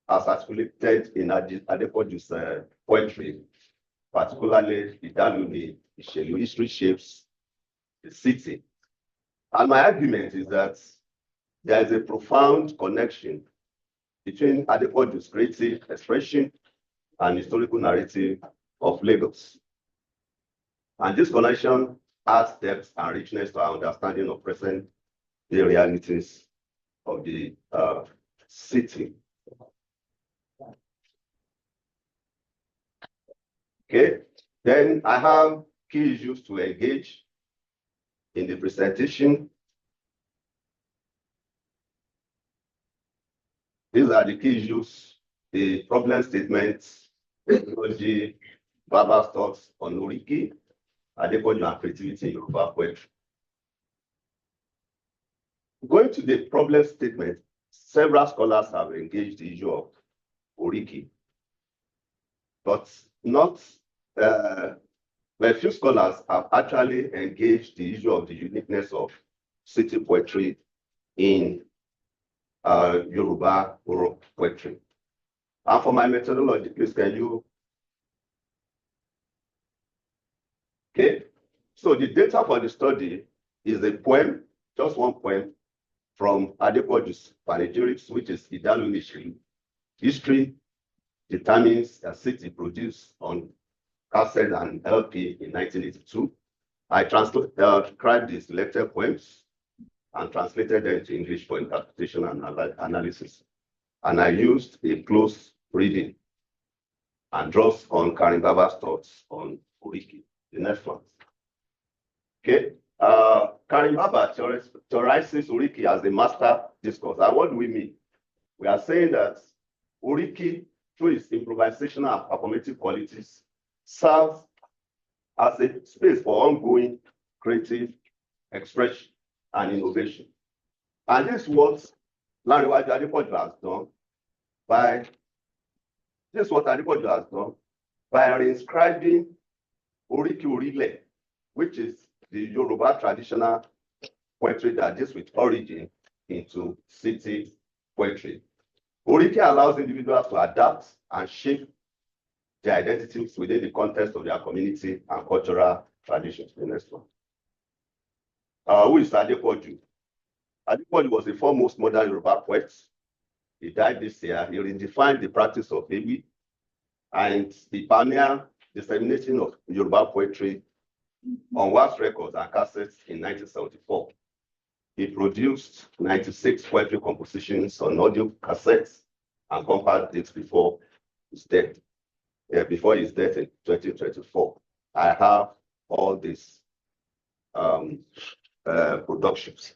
as articulated in Adequaju's poetry, particularly Idaluni, Ishelu, history shapes the city. And my argument is that there is a profound connection between Adequaju's creative expression and historical narrative of Lagos. And this connection adds depth and richness to our understanding of present day realities of the city. Okay, then I have key issues to engage in the presentation. These are the key issues, the problem statements, technology, Barber's thoughts on Oriki, Adequate and creativity in Yoruba poetry. Going to the problem statement, several scholars have engaged the issue of Oriki, but not very few scholars have actually engaged the issue of the uniqueness of city poetry in Yoruba oral poetry. And for my methodology, please can you? Okay, so the data for the study is a poem, just one poem from Adequaju's panegyrics, which is Idaluni. History determines a city produced on cassette and LP in 1982. I transcribed the selected poems and translated them to English for interpretation and analysis. And I used a close reading and draws on Karin Barber's thoughts on Oriki. The next one. Okay. Karin Barber theorizes Oriki as the master discourse. And what do we mean? We are saying that Oriki, through its improvisational and performative qualities, serves as a space for ongoing creative expression and innovation. And this is what Lanrewaju Adepoju has done by reinscribing Oriki Orile, which is the Yoruba traditional poetry that deals with origin, into city poetry. Oriki allows individuals to adapt and shape their identities within the context of their community and cultural traditions. The next one. Who is Adepoju? Adepoju was the foremost modern Yoruba poet. He died this year. He redefined the practice of Ewi and the pioneer dissemination of Yoruba poetry on wax records and cassettes in 1974. He produced 96 poetry compositions on audio cassettes and compact discs before his death. Before his death in 2024. I have all these productions.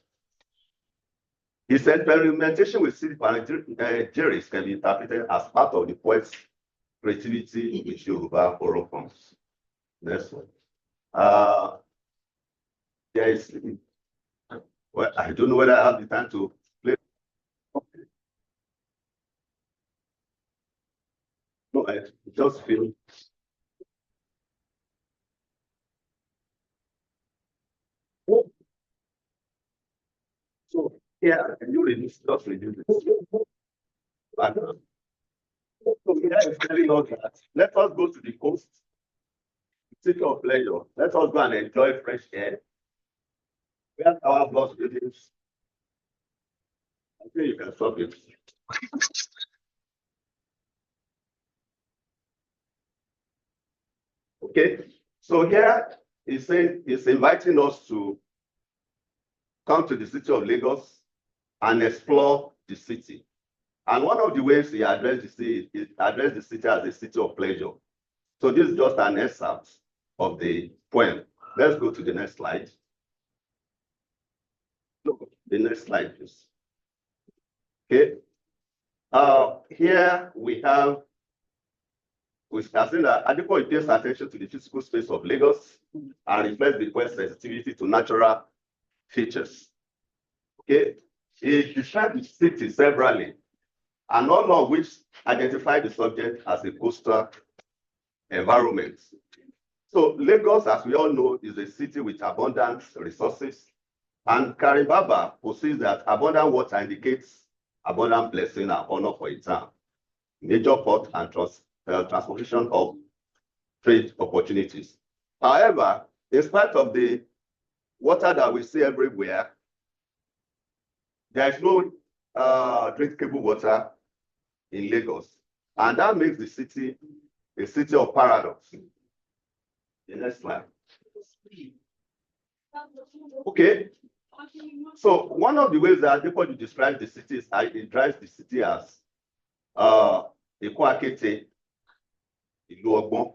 His experimentation with city panegyrics can be interpreted as part of the poet's creativity with Yoruba oral forms. Next one. There is, well, I don't know whether I have the time to play. Okay. No, I just feel. So here, can you reduce? Just reduce it. So here is telling us that let us go to the coast, city of pleasure. Let us go and enjoy fresh air. Where our boss buildings. I think you can stop it. Okay, so here he's saying he's inviting us to come to the city of Lagos and explore the city. And one of the ways he addressed the city is address the city as a city of pleasure. So this is just an excerpt of the poem. Let's go to the next slide. Look, the next slide, please. Okay. Here we have, we are saying that Adepoju pays attention to the physical space of Lagos and reflects the poet's sensitivity to natural features. Okay. He described the city severally, and all of which identify the subject as a coastal environment. So Lagos, as we all know, is a city with abundant resources, and Karin Barber perceives that abundant water indicates abundant blessing and honor for a town, major port and transportation of trade opportunities. However, in spite of the water that we see everywhere, there is no drinkable water in Lagos, and that makes the city a city of paradox. The next slide. Okay. So one of the ways that Adepoju describes the city is it drives the city as Ekwakete, Ilu Ogbon.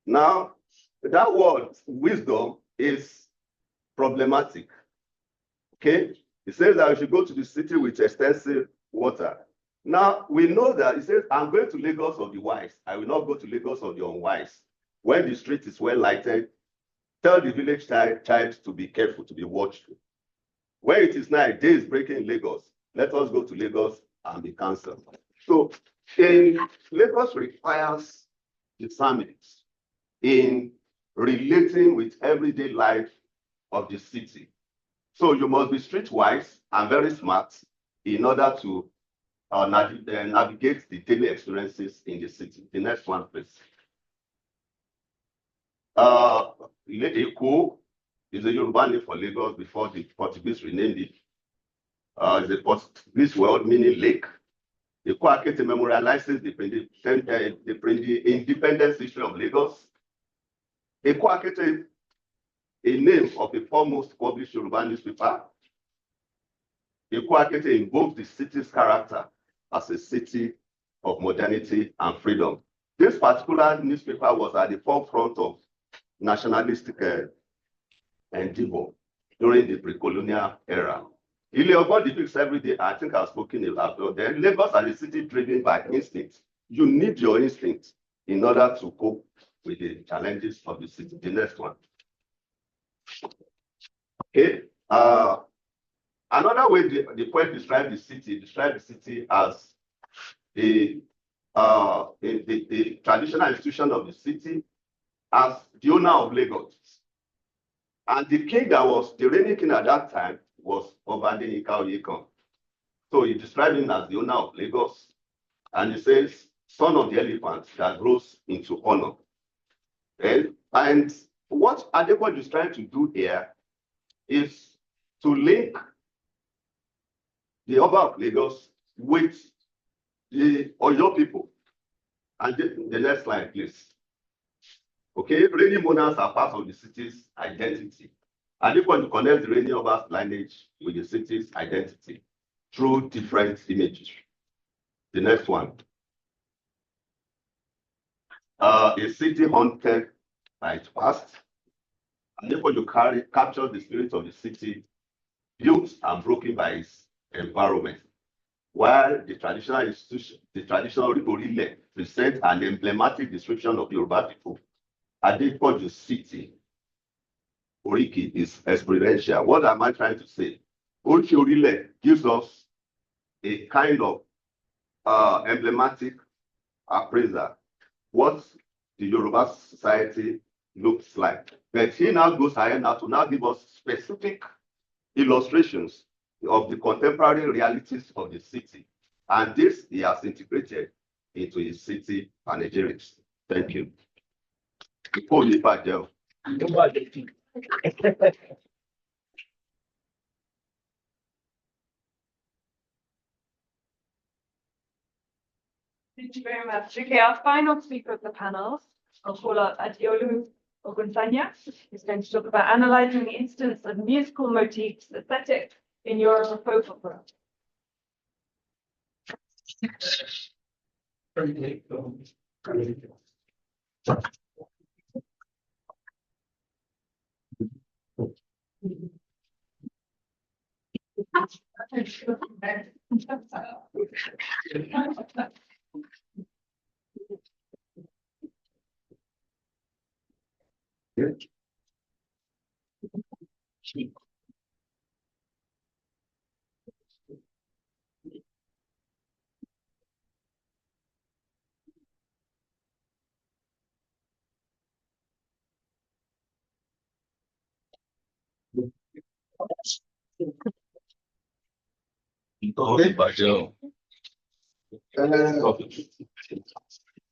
Now, that word wisdom is problematic. Okay, it says that we should go to the city with extensive water. Now we know that it says, I'm going to Lagos of the wise. I will not go to Lagos of the unwise. When the street is well lighted, tell the village child to be careful, to be watchful. When it is night, day is breaking in Lagos, let us go to Lagos and be cancelled. So Lagos requires discernment in relating with everyday life of the city. So you must be streetwise and very smart in order to navigate the daily experiences in the city. The next one, please. Eko is a Yoruba name for Lagos before the Portuguese renamed it. It's a Portuguese word meaning lake. Eko Akete memorializes the independence history of Lagos. Eko Akete a name of a foremost published Yoruba newspaper. Eko-Akete invoked the city's character as a city of modernity and freedom. This particular newspaper was at the forefront of nationalistic endeavor during the pre-colonial era. Ile-Ogo depicts every day, I think I've spoken about then. Lagos are a city driven by instinct. You need your instinct in order to cope with the challenges of the city. The next one. Okay. Another way the poet described the city as the traditional institution of the city, as the owner of Lagos. And the king that was the reigning king at that time was Obade Ika. So he described him as the owner of Lagos, and he says, son of the elephant that grows into honor. And what Adequate is trying to do here is to link the Oba of Lagos with the Oyo people. And the next slide, please. Okay, reigning monarchs are part of the city's identity. Adequate to connect the reigning Oba's lineage with the city's identity through different images. The next one. A city haunted by its past. Adequate to capture the spirit of the city, built and broken by its environment, while the traditional institution, the traditional Orile, present an emblematic description of Yoruba people. Adequate city, Oriki, is experiential. What am I trying to say? Oriki Orile gives us a kind of emblematic appraiser what the Yoruba society looks like. But he now goes ahead now to now give us specific illustrations of the contemporary realities of the city. And this he has integrated into his city panegyrics. Thank you. Before we back there. Thank you very much. Okay, our final speaker of the panel, I'll call out Adiolu Ogunsanya, who's going to talk about analyzing the instance of musical motifs aesthetic in Yoruba folk opera.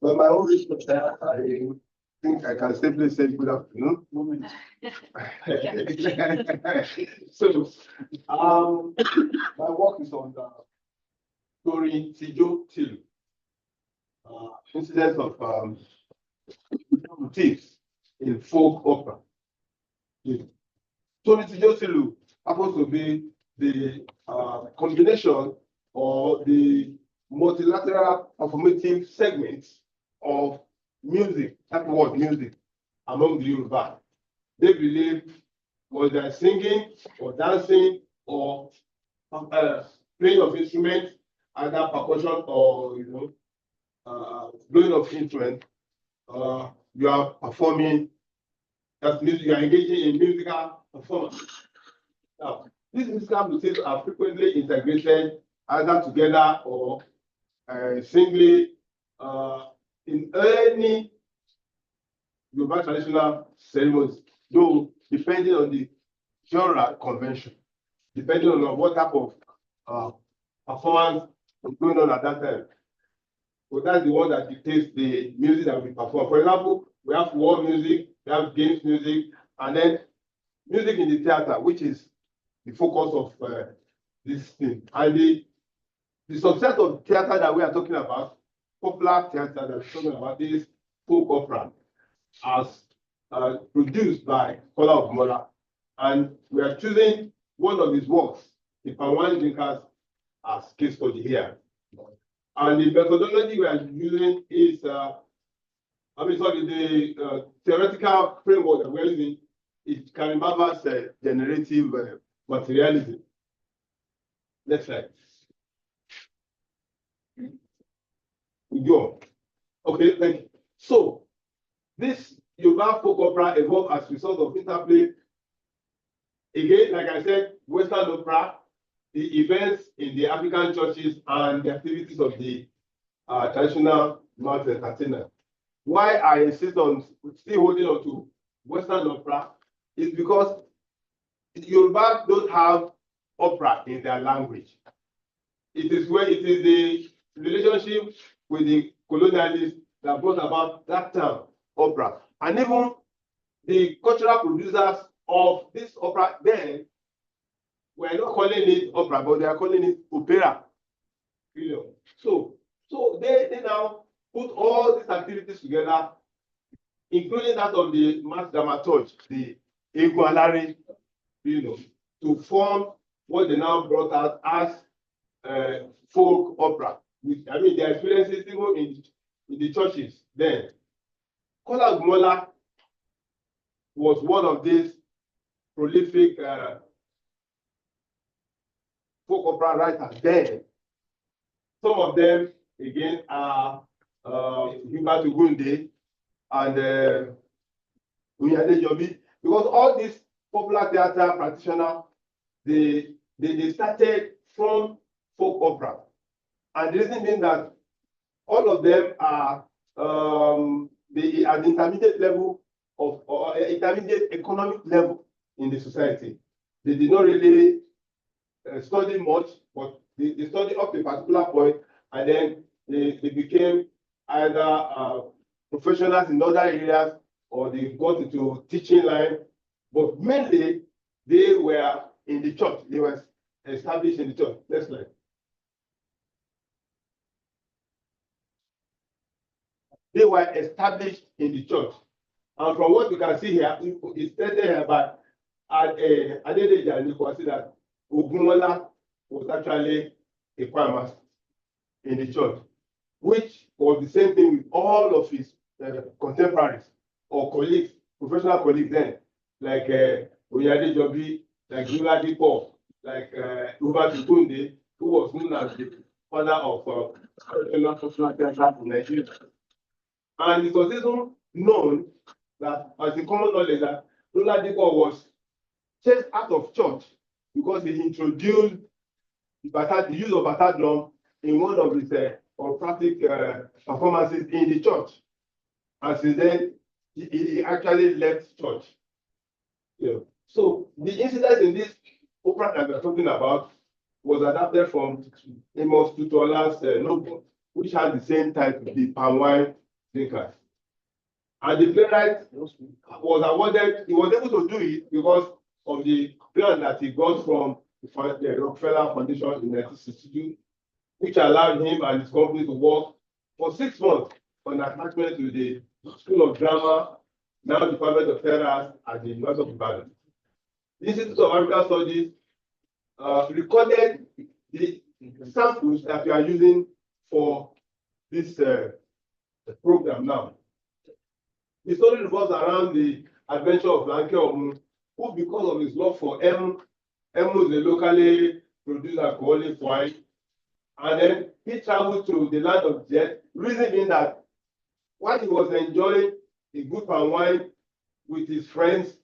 But my own research, I think I can safely say good afternoon. So, my work is on the story Tijo Tilu, incidents of motifs in folk opera. Story Tijo Tilu happens to be the combination or the multilateral performative segments of music, that word music, among the Yoruba. They believe whether singing or dancing or playing of instruments, either percussion or blowing of instrument, you are performing. That means you are engaging in musical performance. Now, these musical motifs are frequently integrated either together or singly in any Yoruba traditional ceremonies, though depending on the genre convention, depending on what type of performance is going on at that time. So that's the one that dictates the music that we perform. For example, we have war music, we have games music, and then music in the theater, which is the focus of this thing. And the subset of theater that we are talking about, popular theater that we're talking about, is folk opera, as produced by Kola Ogumola. And we are choosing one of his works, the Palm drinkers, as case study here. And the methodology we are using is, the theoretical framework that we're using is Karin Barber's generative materialism. Next slide. We go. Okay, thank you. So, this Yoruba folk opera evolved as a result of interplay. Again, like I said, Western opera, the events in the African churches and the activities of the traditional mouth entertainer. Why I insist on still holding on to Western opera is because Yoruba don't have opera in their language. It is the relationship with the colonialists that brought about that term, opera. And even the cultural producers of this opera then were not calling it opera, but they are calling it opera. You know. So they now put all these activities together, including that of the mass dramaturge, the Igualari, you know, to form what they now brought out as folk opera. I mean, their experiences even in the churches then. Kola Ogumola was one of these prolific folk opera writers then. Some of them, again, are Hubert Ogunde and Uyade Jobi, because all these popular theater practitioners, they started from folk opera. And the reason being that all of them are at the intermediate level of, or intermediate economic level in the society. They did not really study much, but they studied up to a particular point, and then they became either professionals in other areas or they got into teaching line. But mainly, they were in the church. They were established in the church. Next slide. They were established in the church. And from what you can see here, it's stated here by Adedeji, and you can see that Ogumola was actually a choir master in the church, which was the same thing with all of his contemporaries or colleagues, professional colleagues then, like Oyade Jobi, like Nuladi Paul, like Hubert Ogunde, who was known as the father of professional theatre in Nigeria. And it was even known that, as a common knowledge, that Nuladi Paul was chased out of church because he introduced the use of bata drum in one of his operatic performances in the church. And since then, he actually left church. Yeah. So the incident in this opera that we're talking about was adapted from Amos Tutola's notebook, which had the same title, the palm wine drinkers. And the playwright was awarded, he was able to do it because of the grant that he got from the Rockefeller Foundation in 1962, which allowed him and his company to work for 6 months on attachment to the School of Drama, now Department of Theatre at the University of Ibadan. The Institute of African Studies recorded the samples that we are using for this program now. The story revolves around the adventure of Lanke Omu, who, because of his love for Emu is a locally produced alcoholic wine, and then he traveled to the land of Jet, reason being that while he was enjoying a good palm wine with his friends,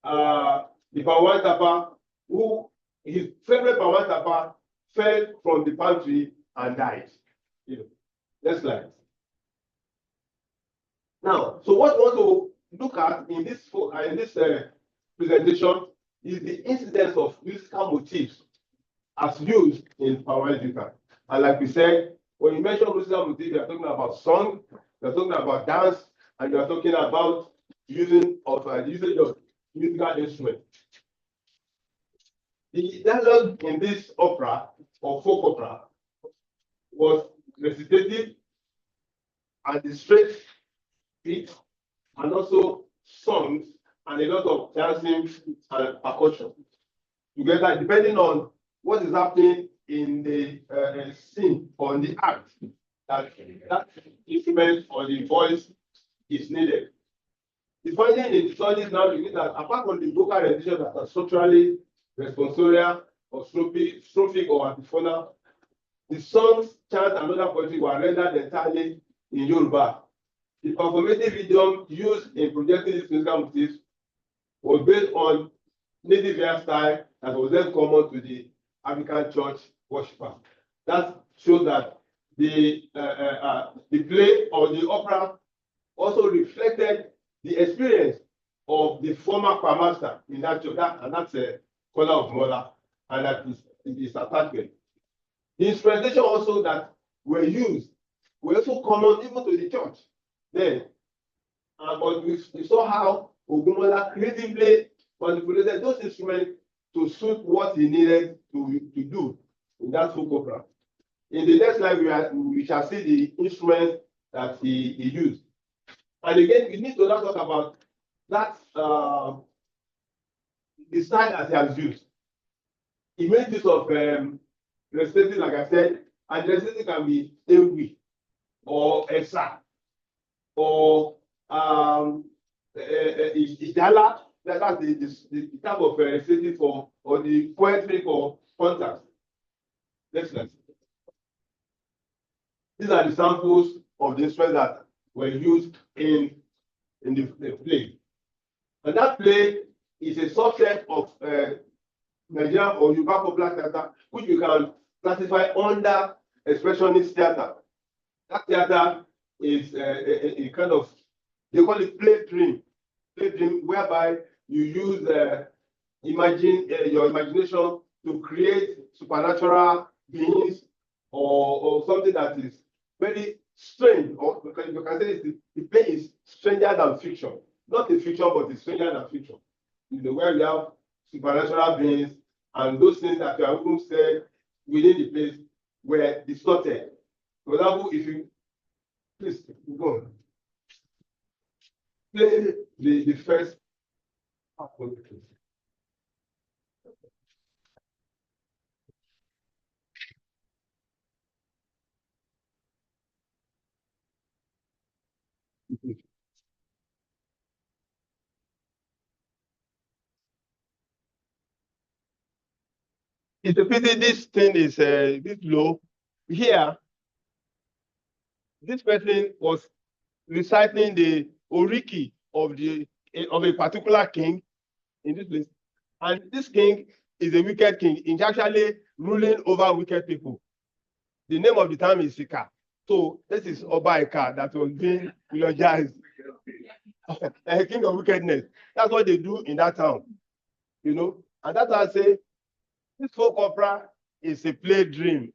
the palm wine tapper, who his favorite palm wine tapper, fell from the palm tree and died. You know. Next slide. Now, so what we want to look at in this presentation is the incidence of musical motifs as used in palm wine drinker. And like we said, when you mention musical motifs, you are talking about song, you are talking about dance, and you are talking about usage of musical instruments. The dialogue in this opera, or folk opera, was recitative and the straight beat, and also songs and a lot of dancing and percussion together, depending on what is happening in the scene or in the act, that instrument or the voice is needed. The finding in the studies now is that apart from the vocal rendition that are structurally responsorial or strophic or antiphonal, the songs, chant, and other poetry were rendered entirely in Yoruba. The performative idiom used in projecting these musical motifs was based on native air style that was then common to the African church worshippers. That shows that the play or the opera also reflected the experience of the former master in that church, and that's a Kola of Mola, and that is attachment. The instrumentation also that were used were also common even to the church then. But we saw how Ogunmola creatively manipulated those instruments to suit what he needed to do in that folk opera. In the next slide, we shall see the instruments that he used. And again, we need to now talk about that the style that he has used. He made use of recitative, like I said, and recitative can be Ewi or Esa or Ijala. That's the type of recitative or the poetry for contact. Next slide. These are the samples of the instruments that were used in the play. And that play is a subset of Nigerian or Yoruba popular theatre, which you can classify under expressionist theatre. That theatre is a kind of, they call it play dream, whereby you use your imagination to create supernatural beings or something that is very strange, or you can say the play is stranger than fiction. Not a fiction, but it's stranger than fiction. You know, where we have supernatural beings and those things that you have even said within the place were distorted. For example, if you please go on. Play the first half of the place. It's a pity this thing is this low. Here, this person was reciting the oriki of a particular king in this place, and this king is a wicked king. He's actually ruling over wicked people. The name of the town is Sika. So this is Oba Eka that was being eulogized. A king of wickedness. That's what they do in that town, you know. And that's why I say this folk opera is a play dream,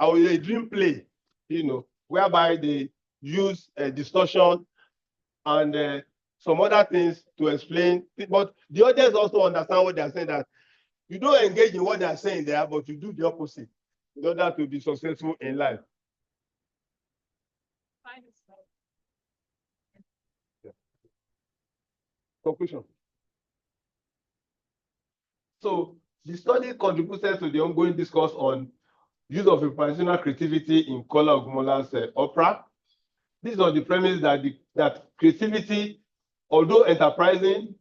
or a dream play, you know, whereby they use distortion and some other things to explain. But the audience also understand what they're saying, that you don't engage in what they're saying there, but you do the opposite in order to be successful in life. Yeah. Conclusion. So the study contributed to the ongoing discourse on use of improvisational creativity in Kola Ogumola's opera. This is on the premise that that creativity, although enterprising,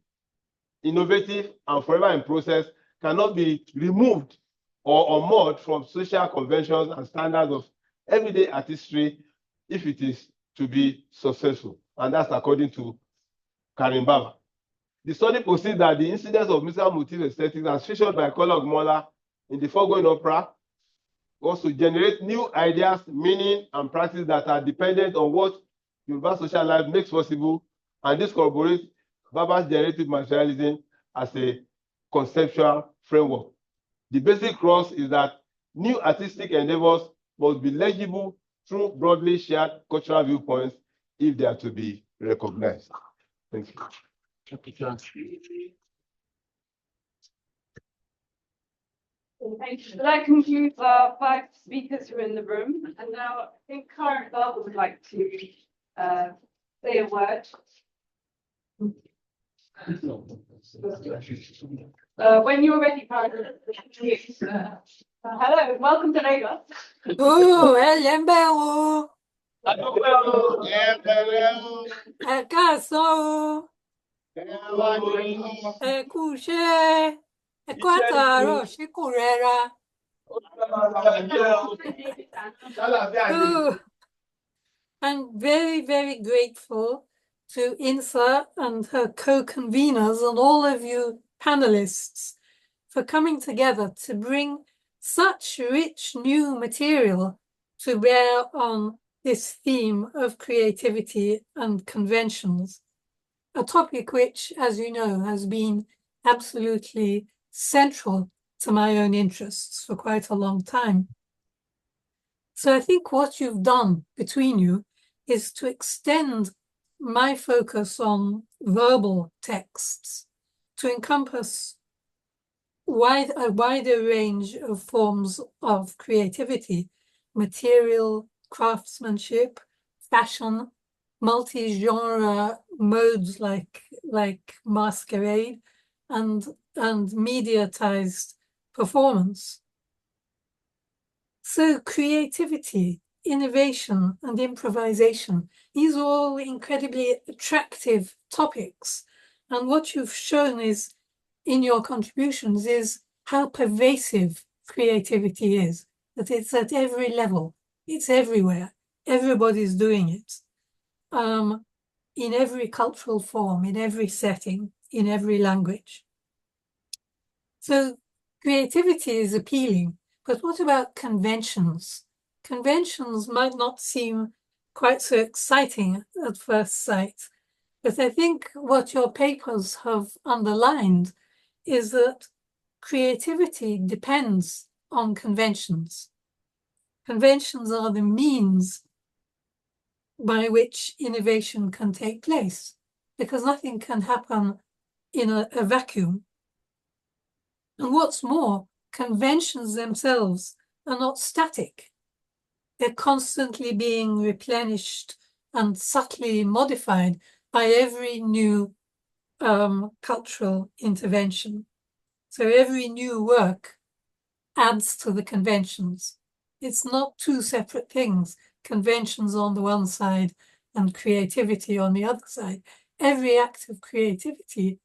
innovative, and forever in process, cannot be removed or unmoored from social conventions and standards of everyday artistry if it is to be successful. And that's according to Karin Barber. The study proceeds that the incidence of musical motif aesthetics as featured by Kola Ogumola's in the foregoing opera was to generate new ideas, meaning, and practice that are dependent on what Yoruba social life makes possible, and this corroborates Barber's generative materialism as a conceptual framework. The basic cross is that new artistic endeavors must be legible through broadly shared cultural viewpoints if they are to be recognized. Thank you. Thank you. So that concludes our 5 speakers who are in the room. And now I think Karin Barber would like to say a word. When you're ready, Karin, hello, welcome to Lagos. Oh, ẹlẹ́mbẹ̀ ẹ káàsán ẹ kú iṣẹ́ ẹ kú àtàárọ̀ ṣé kò rẹra. Oh, I'm very, very grateful to INSA and her co-conveners and all of you panelists for coming together to bring such rich new material to bear on this theme of creativity and conventions, a topic which, as you know, has been absolutely central to my own interests for quite a long time. So I think what you've done between you is to extend my focus on verbal texts to encompass a wider range of forms of creativity, material, craftsmanship, fashion, multi-genre modes like masquerade, and mediatized performance. So creativity, innovation, and improvisation, these are all incredibly attractive topics. And what you've shown is, in your contributions, is how pervasive creativity is, that it's at every level, it's everywhere, everybody's doing it, in every cultural form, in every setting, in every language. So creativity is appealing, but what about conventions? Conventions might not seem quite so exciting at first sight, but I think what your papers have underlined is that creativity depends on conventions. Conventions are the means by which innovation can take place, because nothing can happen in a vacuum. And what's more, conventions themselves are not static. They're constantly being replenished and subtly modified by every new cultural intervention. So every new work adds to the conventions. It's not two separate things, conventions on the one side and creativity on the other side. Every act of creativity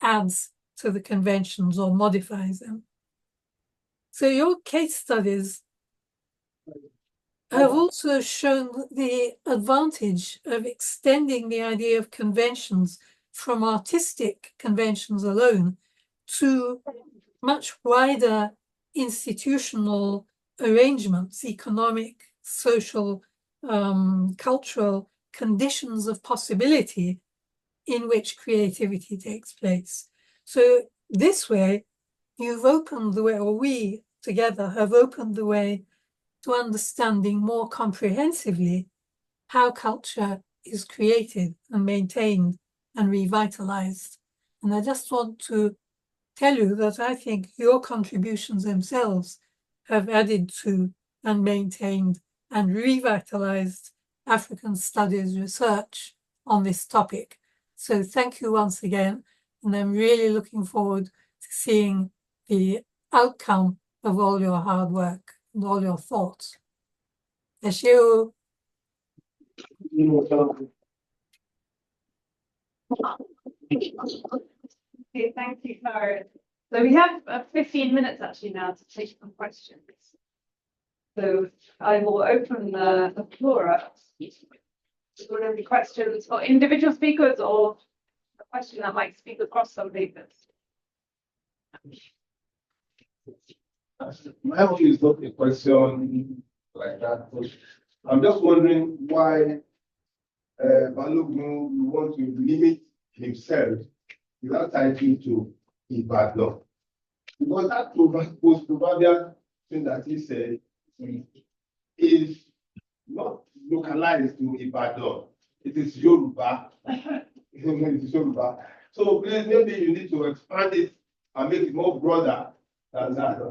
adds to the conventions or modifies them. So your case studies have also shown the advantage of extending the idea of conventions from artistic conventions alone to much wider institutional arrangements, economic, social, cultural conditions of possibility in which creativity takes place. So this way, you've opened the way, or we together have opened the way to understanding more comprehensively how culture is created and maintained and revitalized. And I just want to tell you that I think your contributions themselves have added to and maintained and revitalized African studies research on this topic. So thank you once again, and I'm really looking forward to seeing the outcome of all your hard work and all your thoughts. Thank you. Okay, thank you, Karin. So we have 15 minutes actually now to take some questions. So I will open the floor up. Is there any questions for individual speakers or a question that might speak across some papers? My own is not a question like that. But I'm just wondering why Balogun want to limit himself without title to Ibadan. Because that post-proverbial thing that he said is not localized to Ibadan. It is Yoruba. It is Yoruba. So please, maybe you need to expand it and make it more broader than that.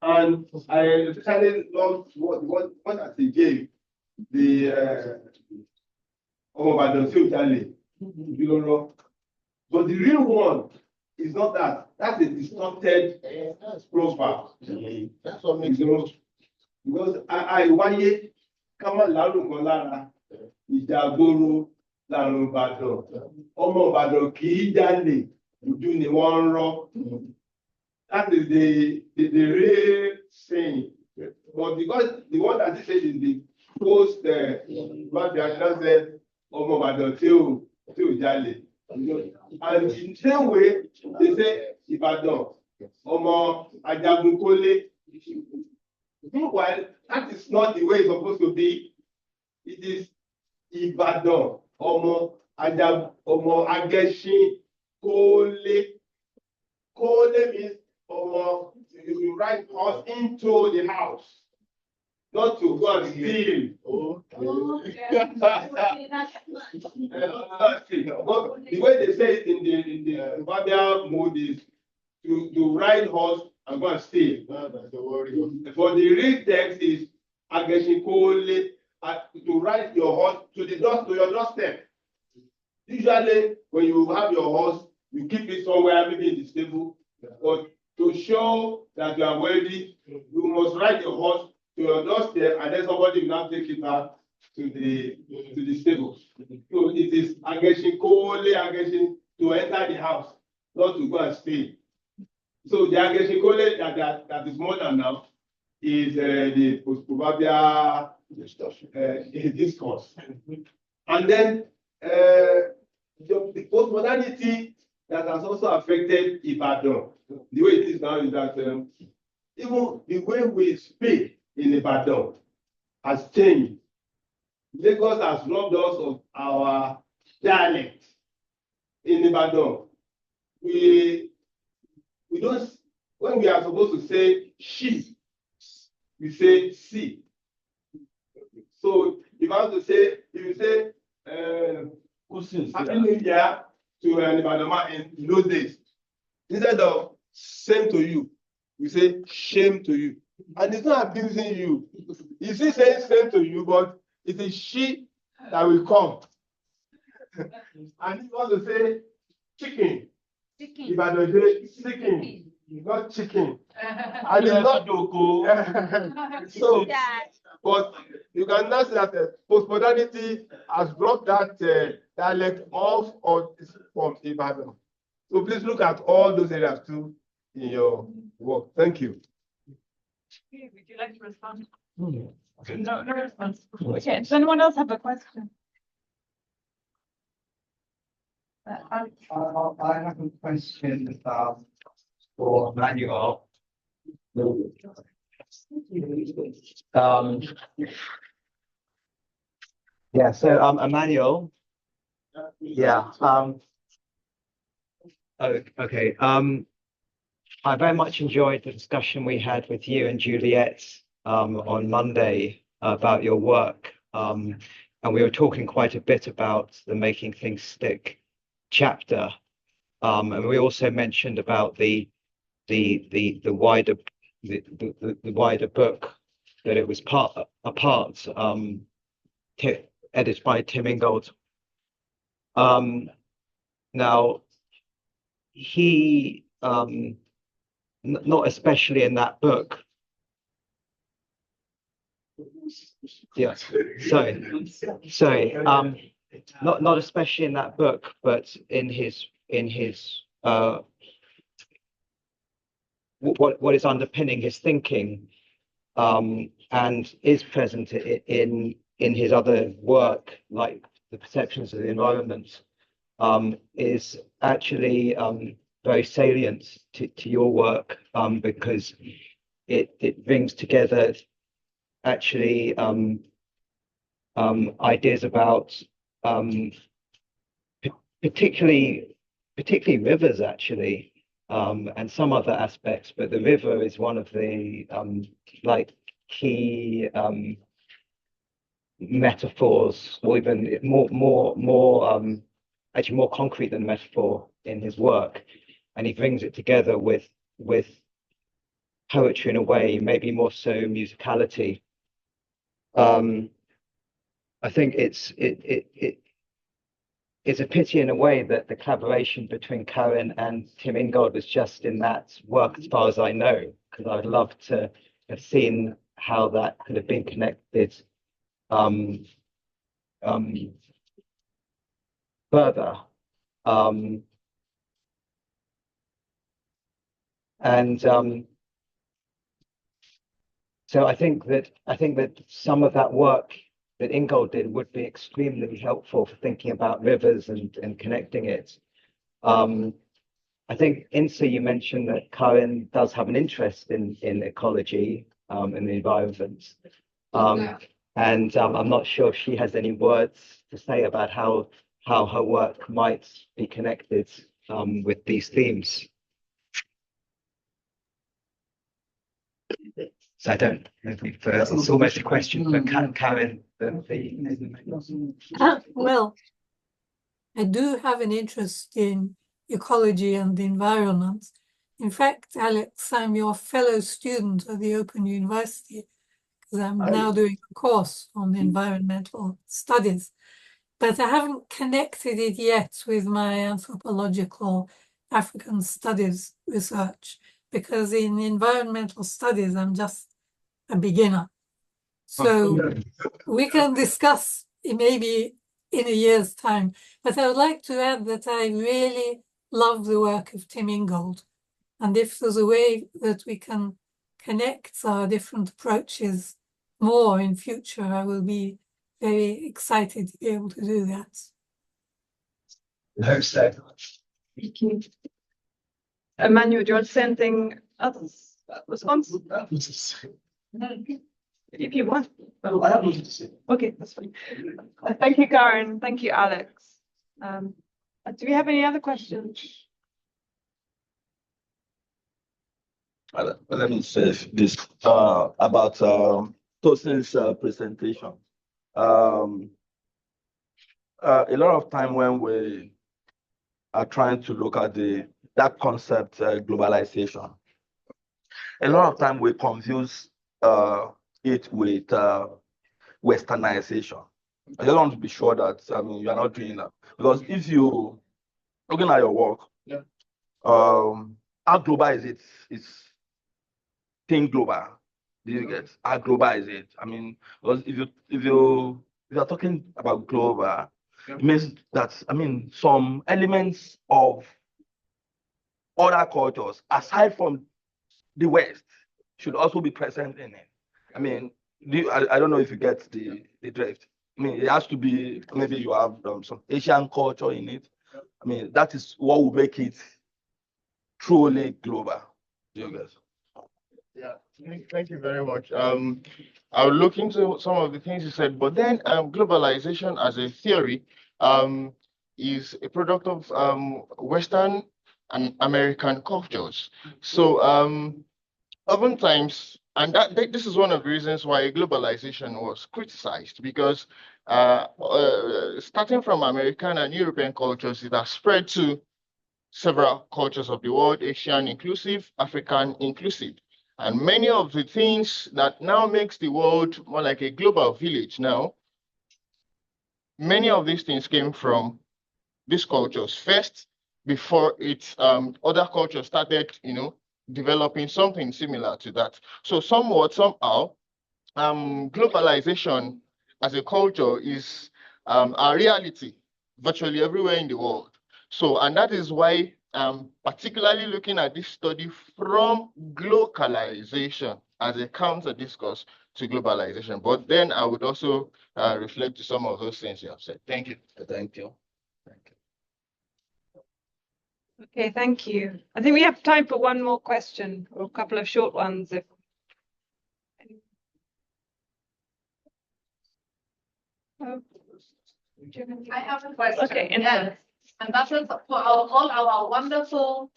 And I especially love what that he gave the Obadan Fiotale, But the real one is not that. That's a distorted profile. That's what makes it most. Because I wáyé ká má lárùn kan lára ìjàgboro làrùn Ìbàdàn. Ọmọ Ìbàdàn kì í jalè, ojú ni wọ́n ń rọ́. That is the real saying. But because the one that he said in the post, what they have said, Ọmọ Ìbàdàn tí ò jalè. And in the same way, they say Ìbàdàn, Ọmọ Ajagunkólé. Meanwhile, that is not the way it's supposed to be. It is Ìbàdàn, Ọmọ Agẹṣin Kólé. Kólé means you ride horse into the house, not to go and steal. But the way they say it in the Barber mode is to ride horse and go and steal. For the real text is Agẹṣin Kólé, to ride your horse to your doorstep. Usually, when you have your horse, you keep it somewhere, maybe in the stable. But to show that you are wealthy, you must ride your horse to your doorstep, and then somebody will now take it back to the stable. So it is Agẹṣin Kólé, Agẹṣin to enter the house, not to go and stay. So the Agẹṣin Kólé that is modern now is the post-proverbial discourse. And then the postmodernity that has also affected Ibadan. The way it is now is that even the way we speak in Ibadan has changed. Lagos has robbed us of our dialect. In Ibadan, we don't, when we are supposed to say she, we say si. So if I want to say, if you say Happy New Year to an Ibadan man in those days, instead of same to you, we say shame to you. And it's not abusing you. It's still saying same to you, but it is she that will come. And if you want to say chicken, Ibadan say chicken, not chicken. And it's not so. But you can now see that postmodernity has brought that dialect off from Ibadan. So please look at all those areas too in your work. Thank you. Would you like to respond? No response. Okay, does anyone else have a question? I have a question for Manuel. Yeah, so Emmanuel. Yeah. Oh, okay. I very much enjoyed the discussion we had with you and Juliet on Monday about your work. And we were talking quite a bit about the Making Things Stick chapter. And we also mentioned about the wider book, that it was edited by Tim Ingold. Now he not especially in that book. Yeah, sorry. Not especially in that book, but in his what is underpinning his thinking, and is present in his other work, like the perceptions of the environment, is actually very salient to your work, because it brings together actually ideas about particularly rivers, actually, and some other aspects, but the river is one of the like key metaphors, or even more actually more concrete than metaphor in his work, and he brings it together with poetry in a way, maybe more so musicality. I think it's a pity in a way that the collaboration between Karin and Tim Ingold was just in that work, as far as I know, because I would love to have seen how that could have been connected further. So I think that some of that work that Ingold did would be extremely helpful for thinking about rivers and connecting it. I think, Insa, you mentioned that Karin does have an interest in ecology and the environment. And I'm not sure if she has any words to say about how her work might be connected with these themes. So I don't know if it's almost a question for Karin. Well, I do have an interest in ecology and the environment. In fact, Alex, I'm your fellow student at the Open University because I'm now doing a course on environmental studies, but I haven't connected it yet with my anthropological African studies research, because in environmental studies, I'm just a beginner. So we can discuss maybe in a year's time. But I would like to add that I really love the work of Tim Ingold. And if there's a way that we can connect our different approaches more in future, I will be very excited to be able to do that. I hope so. Thank you. Emmanuel, do you want to say anything else? Response? If you want. I have nothing to say. Okay, that's fine. Thank you, Karin. Thank you, Alex. Do we have any other questions? Let me say this about Tosin's presentation. A lot of time when we are trying to look at that concept, globalization, a lot of time we confuse it with westernization. I just want to be sure that you are not doing that, because if you looking at your work, how global is it? It's think global. Do you get how global is it? Because if you are talking about global, it means that some elements of other cultures aside from the West should also be present in it. I don't know if you get the drift. It has to be, maybe you have some Asian culture in it. That is what will make it truly global. Do you guys? Yeah, thank you very much. I'll look into some of the things you said, but then globalization as a theory is a product of Western and American cultures. So oftentimes, and this is one of the reasons why globalization was criticized, because starting from American and European cultures, it has spread to several cultures of the world, Asian inclusive, African inclusive. And many of the things that now makes the world more like a global village now, many of these things came from these cultures first, before other cultures started, developing something similar to that. So somewhat, somehow, globalization as a culture is a reality virtually everywhere in the world. So, and that is why particularly looking at this study from glocalization as a counter discourse to globalization. But then I would also reflect to some of those things you have said. Thank you. Thank you. Okay, thank you. I think we have time for one more question, or a couple of short ones. I have a question. Okay, and that is for all our wonderful,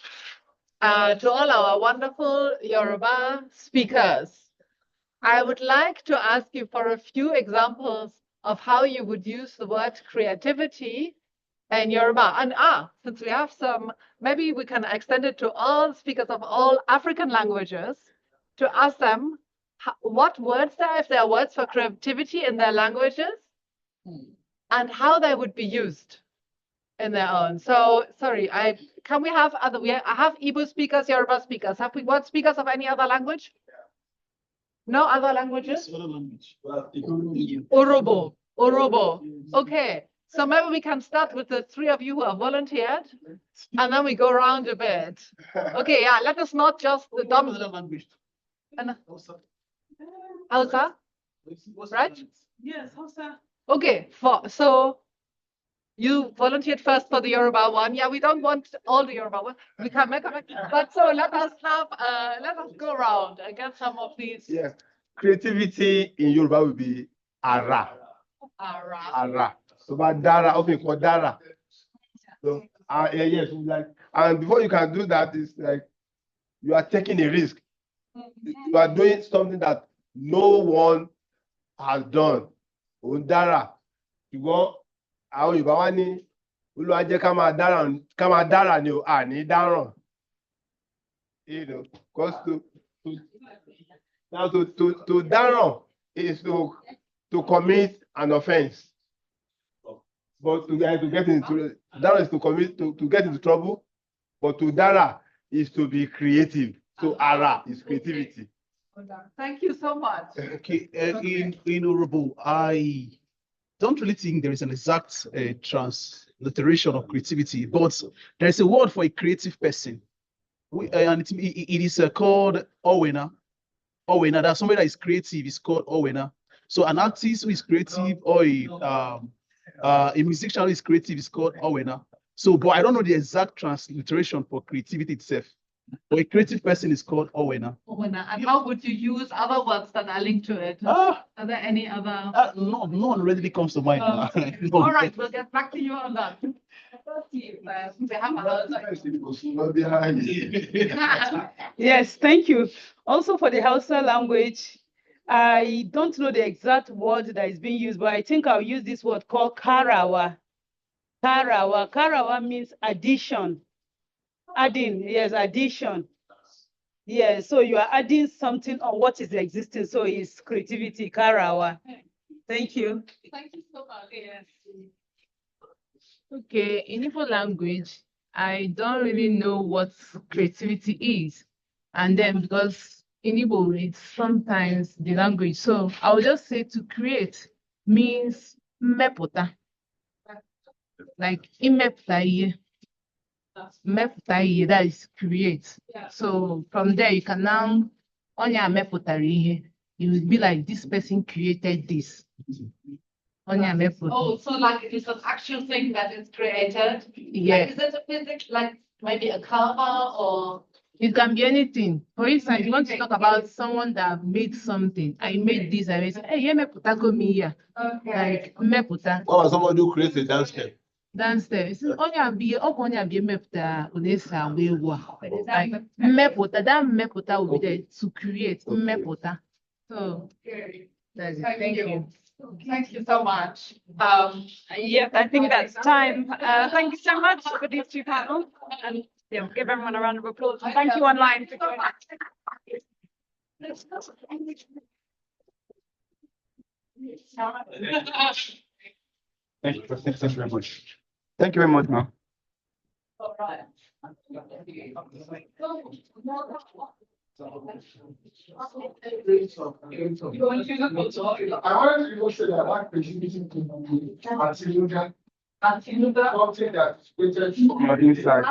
to all our wonderful Yoruba speakers. I would like to ask you for a few examples of how you would use the word creativity in Yoruba. And since we have some, maybe we can extend it to all speakers of all African languages to ask them what words if there are words for creativity in their languages, and how they would be used. in their own. So sorry, can we have other? I have Igbo speakers, Yoruba speakers. Have we got speakers of any other language? No other languages? Orobo. Okay, so maybe we can start with the three of you who have volunteered, and then we go around a bit. Okay, yeah, let us not just the dominant language. Hausa, right? Yes, Hausa. Okay, so you volunteered first for the Yoruba one. Yeah, we don't want all the Yoruba one. We can make a, but so let us go around and get some of these. Yes, creativity in Yoruba will be ara. Ara. So about dara, okay, for dara. So yes, like, and before you can do that, is like you are taking a risk. You are doing something that no one has done. Dara, you go. Àwọn Yorùbá wá ní Olúwa jẹ́ ká máa dára ni o, àní dáràn. You know, because to dáràn is to commit an offense. But to get into dáràn is to get into trouble. But to dara is to be creative. So ara is creativity. Thank you so much. Okay, in Orobo, I don't really think there is an exact transliteration of creativity, but there is a word for a creative person. And it is called Owena. Owena, that's somebody that is creative, is called Owena. So an artist who is creative or a musician who is creative is called Owena. So, but I don't know the exact transliteration for creativity itself. But a creative person is called Owena. Owena. And how would you use other words that are linked to it? Are there any other? No one readily comes to mind. No. All right, we'll get back to you on that. Yes, thank you. Also for the Hausa language, I don't know the exact word that is being used, but I think I'll use this word called karawa. Karawa means addition. Adding, yes, addition. Yes, so you are adding something on what is existing. So it's creativity, karawa. Thank you. Thank you so much. Yes. Okay, in Igbo language, I don't really know what creativity is. And then because in Igbo, it's sometimes the language. So I would just say to create means mepota. Like imepta ihe. Mepụta ihe, that is create. So from there you can now onye mepụtara ihe. You will be like this person created this. Oh, so like it's an actual thing that is created. Yeah. Like, is it a physics, like maybe a cover or? It can be anything. For instance, you want to talk about someone that made something. I made this. I made. Hey, meputa go me here. Okay. Like meputa. Or somebody who creates a dance step. Downstairs. Onye be meputa unesa wewa. Like meputa. That meputa will be there to create meputa. So that's it. Thank you. Thank you so much. Yes, I think that's time. Thank you so much for these two panels. And yeah, give everyone a round of applause. And thank you online for joining us. Thank you. Thank you very much. Thank you very much, ma'am. All right. I wanted to say that I like creativity Antinuda, something that is created from your inside.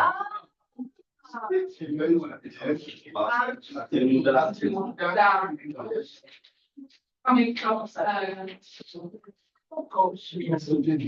Coming from